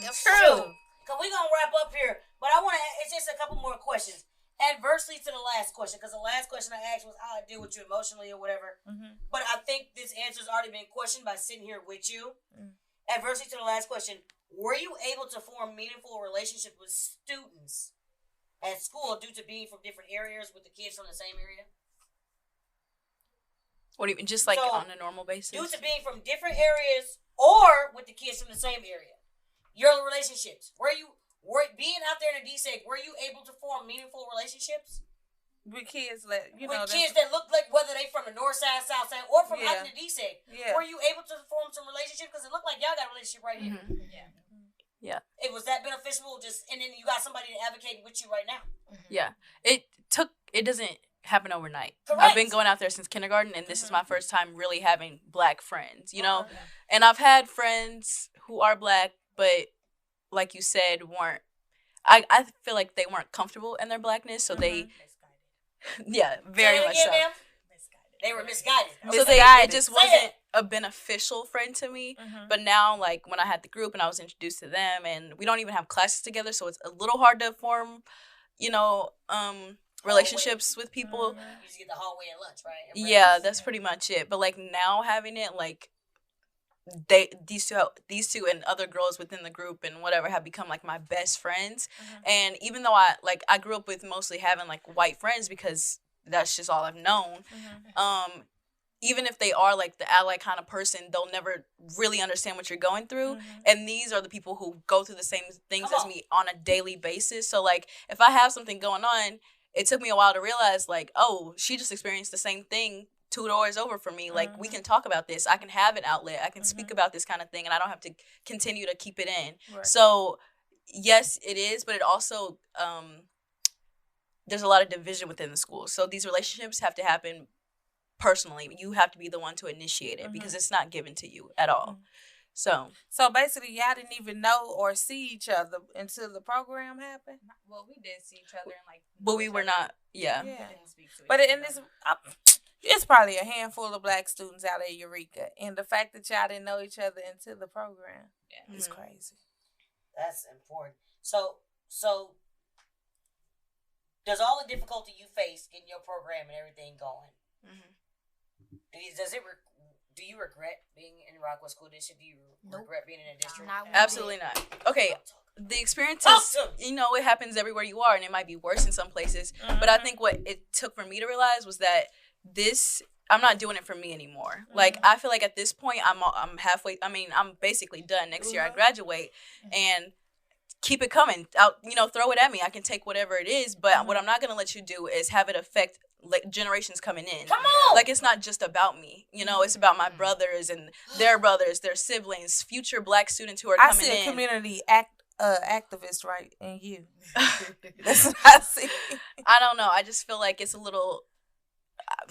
That's true. Because we're going to wrap up here. But I want to, it's just a couple more questions. Adversely to the last question, because the last question I asked was how I deal with you emotionally or whatever. But I think this answer's already been questioned by sitting here with you. Adversely to the last question, were you able to form meaningful relationships with students at school due to being from different areas with the kids from the same area? What do you mean, just like on a normal basis? Due to being from different areas or with the kids from the same area. Your relationships. Being out there in the DSEG, were you able to form meaningful relationships? With kids that look like, whether they from the north side, south side, or from out in the DSEG. Were you able to form some relationship? Because it looked like y'all got a relationship right here. Yeah. It was that beneficial, and then you got somebody to advocate with you right now. Yeah. It doesn't happen overnight. Correct. I've been going out there since kindergarten, and this is my first time really having Black friends, you know? And I've had friends who are Black, but like you said, I feel like they weren't comfortable in their Blackness, so they, very much so. They were misguided. So it just wasn't a beneficial friend to me. But now, like, when I had the group and I was introduced to them, and we don't even have classes together, so it's a little hard to form, relationships with people. You just get the hallway and lunch, right? Yeah, that's pretty much it. But, like, now having it, like, these two and other girls within the group and whatever have become like my best friends. And even though I grew up with mostly having like white friends because that's just all I've known, even if they are like the ally kind of person, they'll never really understand what you're going through. And these are the people who go through the same things as me on a daily basis. So like if I have something going on, it took me a while to realize like, oh, she just experienced the same thing 2 doors over from me. Like, we can talk about this. I can have an outlet. I can speak about this kind of thing, and I don't have to continue to keep it in. Right. So, yes, it is, but it also, there's a lot of division within the school. So these relationships have to happen personally. You have to be the one to initiate it because it's not given to you at all. So basically, y'all didn't even know or see each other until the program happened? Well, we did see each other and, like... But we were not, yeah. But in this... It's probably a handful of Black students out at Eureka, and the fact that y'all didn't know each other until the program is crazy. That's important. So does all the difficulty you face getting your program and everything going, do you regret being in Rockwood School District? Do you regret being in a district? Absolutely not. Okay. The experience is, it happens everywhere you are, and it might be worse in some places. But I think what it took for me to realize was that I'm not doing it for me anymore. Like, I feel like at this point, I'm halfway. I mean, I'm basically done. Next year I graduate, and keep it coming. Throw it at me. I can take whatever it is. But what I'm not going to let you do is have it affect like generations coming in. Come on! Like, it's not just about me. It's about my brothers and their brothers, their siblings, future Black students who are coming in. I see a community activist right in you. That's what I see. I don't know. I just feel like it's a little.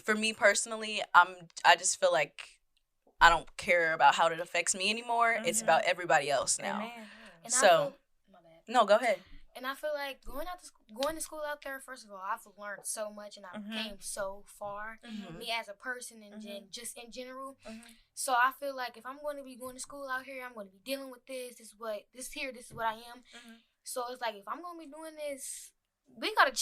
For me personally, I just feel like I don't care about how it affects me anymore. It's about everybody else now. Amen. And So, my bad. no, go ahead. And I feel like going to school out there, first of all, I've learned so much and I've came so far. Me as a person and just in general. So I feel like if I'm going to be going to school out here, I'm going to be dealing with this. This is what I am. So it's like if I'm going to be doing this, we gotta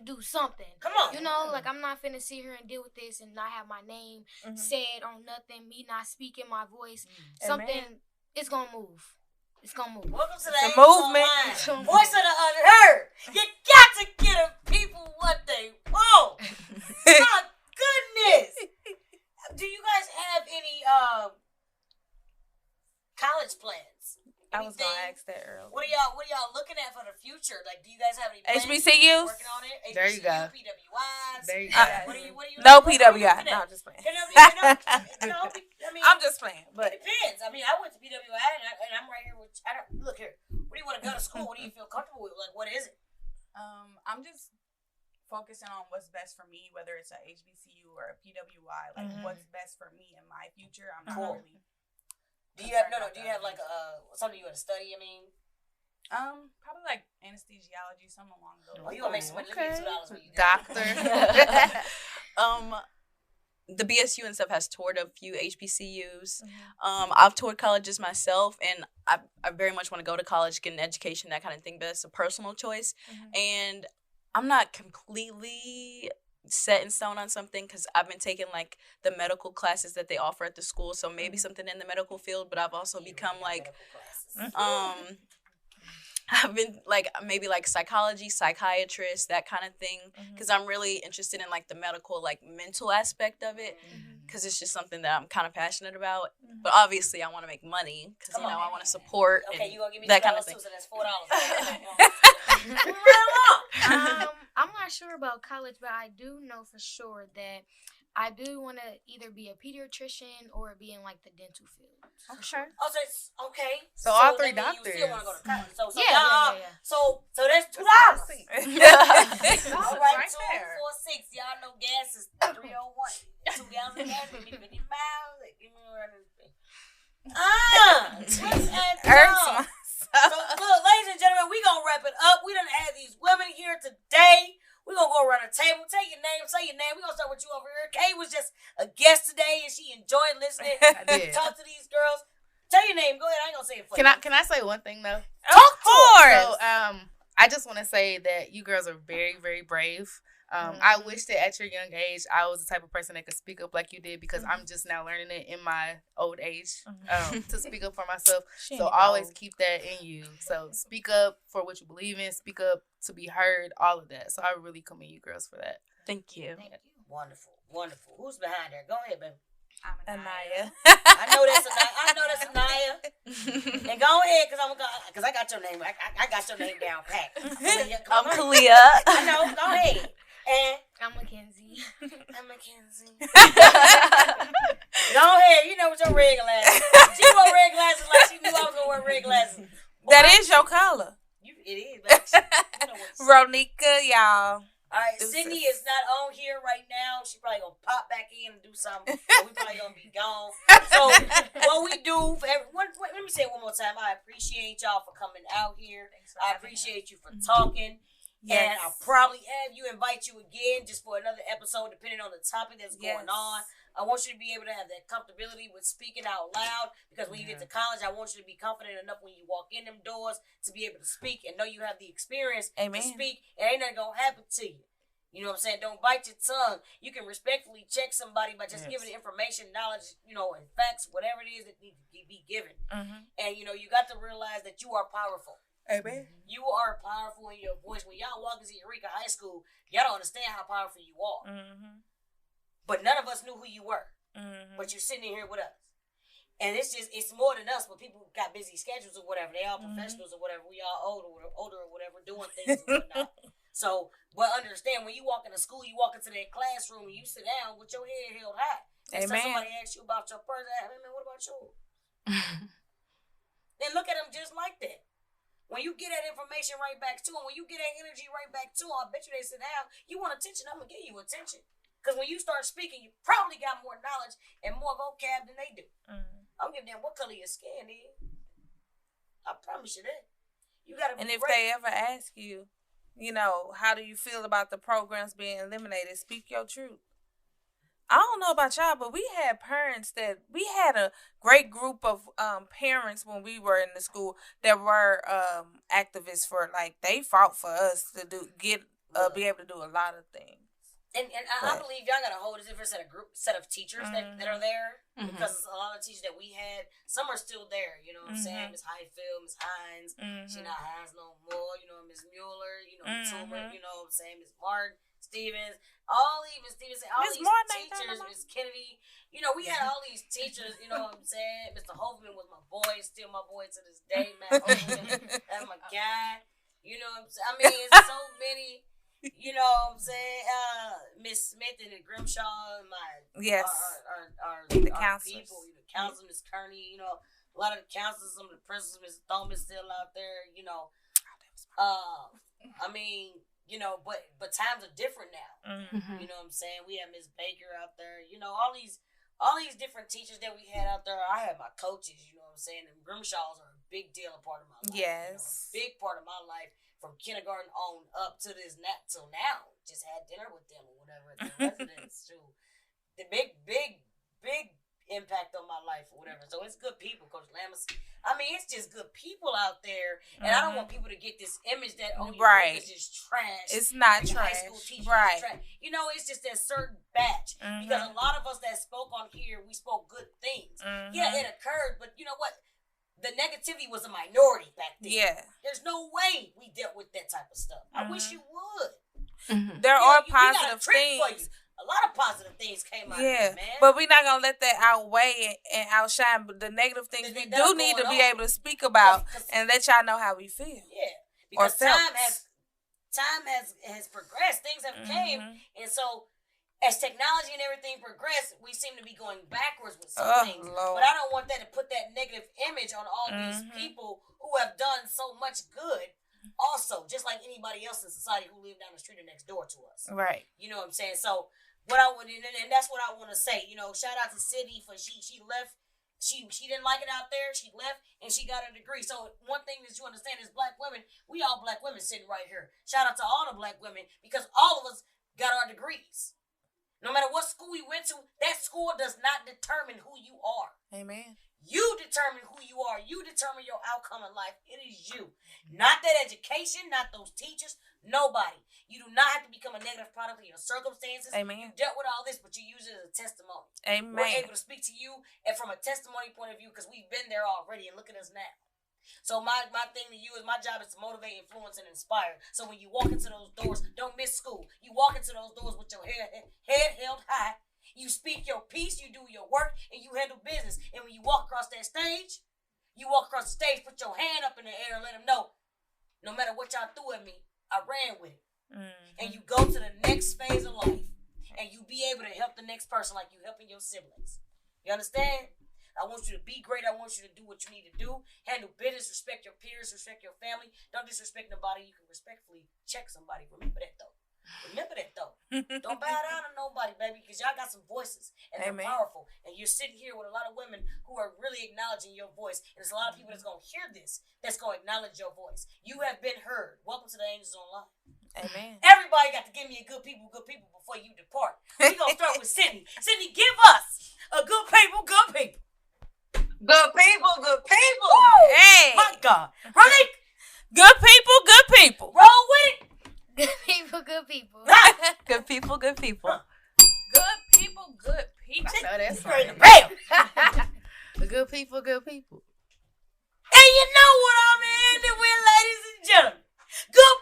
do something. Come on. You know, like I'm not finna sit here and deal with this and not have my name said on nothing, me not speaking my voice. Something, it's gonna move. It's gonna move. Welcome to The the movement. Voice of the unheard. You got to give the people what they want. My goodness. Do you guys have any college plans? I was Anything? gonna ask that earlier. What are y'all looking at for the future? Like, do you guys have any plans? HBCUs? Working on it? There you go. PWIs? There you What go. are you No what are you PWI. looking No, at? I'm just playing. I mean, I'm just playing. but But it depends. I mean, I went to PWI and I'm right here with. Look here. Where do you want to go to school? What do you feel comfortable with? Like, what is it? I'm just focusing on what's best for me, whether it's a HBCU or a PWI. Like, what's best for me in my future. I'm not really. Do you have Do you have like something you want to study? I mean, probably like anesthesiology, something along those. you gonna make some money? Let me $2 for you. Doctor. The BSU and stuff has toured a few HBCUs. I've toured colleges myself, and I very much want to go to college, get an education, that kind of thing. But it's a personal choice, and I'm not completely set in stone on something because I've been taking like the medical classes that they offer at the school, so maybe something in the medical field. But I've also become like I've been like maybe like psychology, psychiatrist, that kind of thing, because I'm really interested in like the medical, like mental aspect of it, because it's just something that I'm kind of passionate about. But obviously I want to make money because I want to support Okay, you gonna give me that $2 kind of thing. too, so that's $4. Moving right along. I'm not sure about college, but I do know for sure that I do want to either be a pediatrician or be in like the dental field. okay. Oh, so it's okay. So all three that means you still want to go to college. So Yeah. So that's $2. That's All right, right 2, there. 4, 6. Y'all know gas is 301. 2 gallons of gas, maybe 50 miles. Give me one of these. Twist and Hurts tongue. myself. So look, ladies and gentlemen, we gonna wrap it up. We done had these women here today. We're gonna go around the table. Say your name. We're gonna start with you over here. Kay was just a guest today and she enjoyed listening. I did. Talk to these girls. Tell your name. Go ahead. I ain't gonna say it for you. Can I say one thing though? Of course. So I just want to say that you girls are very, very brave. I wish that at your young age I was the type of person that could speak up like you did, because I'm just now learning it in my old age to speak up for myself. So always keep that in you. So speak up for what you believe in. Speak up to be heard. All of that. So I really commend you girls for that. Thank you. Wonderful. Who's behind her? Go ahead, baby. I'm Anaya. I know that's Anaya. And go ahead, cause I got your name. I got your name down pat. I'm Kalia. I know. Go ahead. And I'm Mackenzie. Go ahead. You know with your red glasses. She wore red glasses like she knew I was gonna wear red glasses. That is your color. It is. But you know what's Ronika, y'all. all right, Deuces. Sydney is not on here right now. She probably gonna pop back in and do something. So we probably gonna be gone. So what we do for everyone, let me say it one more time. I appreciate y'all for coming out here. I appreciate you for talking. And I'll probably invite you again just for another episode, depending on the topic that's going on. I want you to be able to have that comfortability with speaking out loud, because when you get to college, I want you to be confident enough when you walk in them doors to be able to speak and know you have the experience to speak. And ain't nothing gonna happen to you. You know what I'm saying? Don't bite your tongue. You can respectfully check somebody by just giving information, knowledge, and facts, whatever it is that needs to be given. And you got to realize that you are powerful. Amen. You are powerful in your voice. When y'all walk into Eureka High School, y'all don't understand how powerful you are. But none of us knew who you were. But you're sitting in here with us. And it's more than us, but people got busy schedules or whatever. They all professionals or whatever. We all older or whatever, doing things and whatnot. So, but understand, when you walk into school, you walk into that classroom and you sit down with your head held high. And so somebody asks you about your person, hey man, what about you? Then look at them just like that. When you get that information right back to them, when you get that energy right back to them, I bet you they sit down. You want attention, I'm going to give you attention. Because when you start speaking, you probably got more knowledge and more vocab than they do. I'm giving them what color your skin is. I promise you that. You got to be And if great. they ever ask you, you know, how do you feel about the programs being eliminated, speak your truth. I don't know about y'all, but we had a great group of parents when we were in the school that were activists for, like, they fought for us to be able to do a lot of things. And I believe y'all got a whole different set of teachers that are there, because a lot of teachers that we had, some are still there. You know what I'm saying? Miss Highfield, Miss Hines, she not Hines no more. You know, Miss Mueller, you know, Toomer, you know what I'm saying? Miss Martin, Stevens, all these teachers, Miss Kennedy. You know, we had all these teachers. You know what I'm saying? Mr. Hoffman was my boy, still my boy to this day. Matt Hoffman, that's my guy. You know what I'm saying? I mean, it's so many. You know what I'm saying? Miss Smith and the Grimshaw and our counselors. people, you know, counselor Miss Kearney, you know, a lot of the counselors, some of the principals, Miss Thomas still out there, you know. I mean, you know, but times are different now. You know what I'm saying? We have Miss Baker out there, you know, all these different teachers that we had out there. I had my coaches, you know what I'm saying? And Grimshaws are a big deal, a part of my life. Yes. You know, a big part of my life. From kindergarten on up to till now, just had dinner with them or whatever at the residence too. The big impact on my life or whatever. So it's good people, Coach Lamas. I mean, it's just good people out there, and I don't want people to get this image that it's just trash. It's not trash, high school teachers right? Trash. You know, it's just that certain batch because a lot of us that spoke on here, we spoke good things. Yeah, it occurred, but you know what? The negativity was a minority back then. Yeah. There's no way we dealt with that type of stuff. I wish you would. There are positive things. A lot of positive things came out of it, man. But we're not going to let that outweigh and outshine the negative things we do need to be able to speak about and let y'all know how we feel. Yeah. Because time has progressed. Things have came. And so as technology and everything progressed, we seem to be going backwards with some things. Lord. But I don't want that to put that negative image on all these people who have done so much good also, just like anybody else in society who lived down the street or next door to us. Right. You know what I'm saying? So what I would, and that's what I want to say. You know, shout out to Sydney for she left. She didn't like it out there. She left and she got a degree. So one thing that you understand is black women, we all black women sitting right here. Shout out to all the black women because all of us got our degrees. No matter what school we went to, that school does not determine who you are. Amen. You determine who you are. You determine your outcome in life. It is you. Not that education, not those teachers, nobody. You do not have to become a negative product of your circumstances. Amen. You dealt with all this, but you use it as a testimony. Amen. We're able to speak to you and from a testimony point of view because we've been there already and look at us now. So my thing to you is my job is to motivate, influence, and inspire. So when you walk into those doors, don't miss school. You walk into those doors with your head held high. You speak your piece, you do your work, and you handle business. And when you walk across that stage, put your hand up in the air and let them know, no matter what y'all threw at me, I ran with it. And you go to the next phase of life, and you be able to help the next person like you helping your siblings. You understand? I want you to be great. I want you to do what you need to do. Handle business, respect your peers, respect your family. Don't disrespect nobody. You can respectfully check somebody. Remember that, though. Don't bow down to nobody, baby, because y'all got some voices, and they're powerful. And you're sitting here with a lot of women who are really acknowledging your voice. And there's a lot of people that's going to hear this, that's going to acknowledge your voice. You have been heard. Welcome to the Angels Online. Amen. Everybody got to give me a good people before you depart. We're going to start with Sydney. Sydney, give us a good people. Good people. Woo! Hey. My God. Ronnie. Good people. Roll with it. Good people. Good people. Good people. Good people. I know that's Right. right. Bam. Good people. And you know what I'm ending with, ladies and gentlemen. Good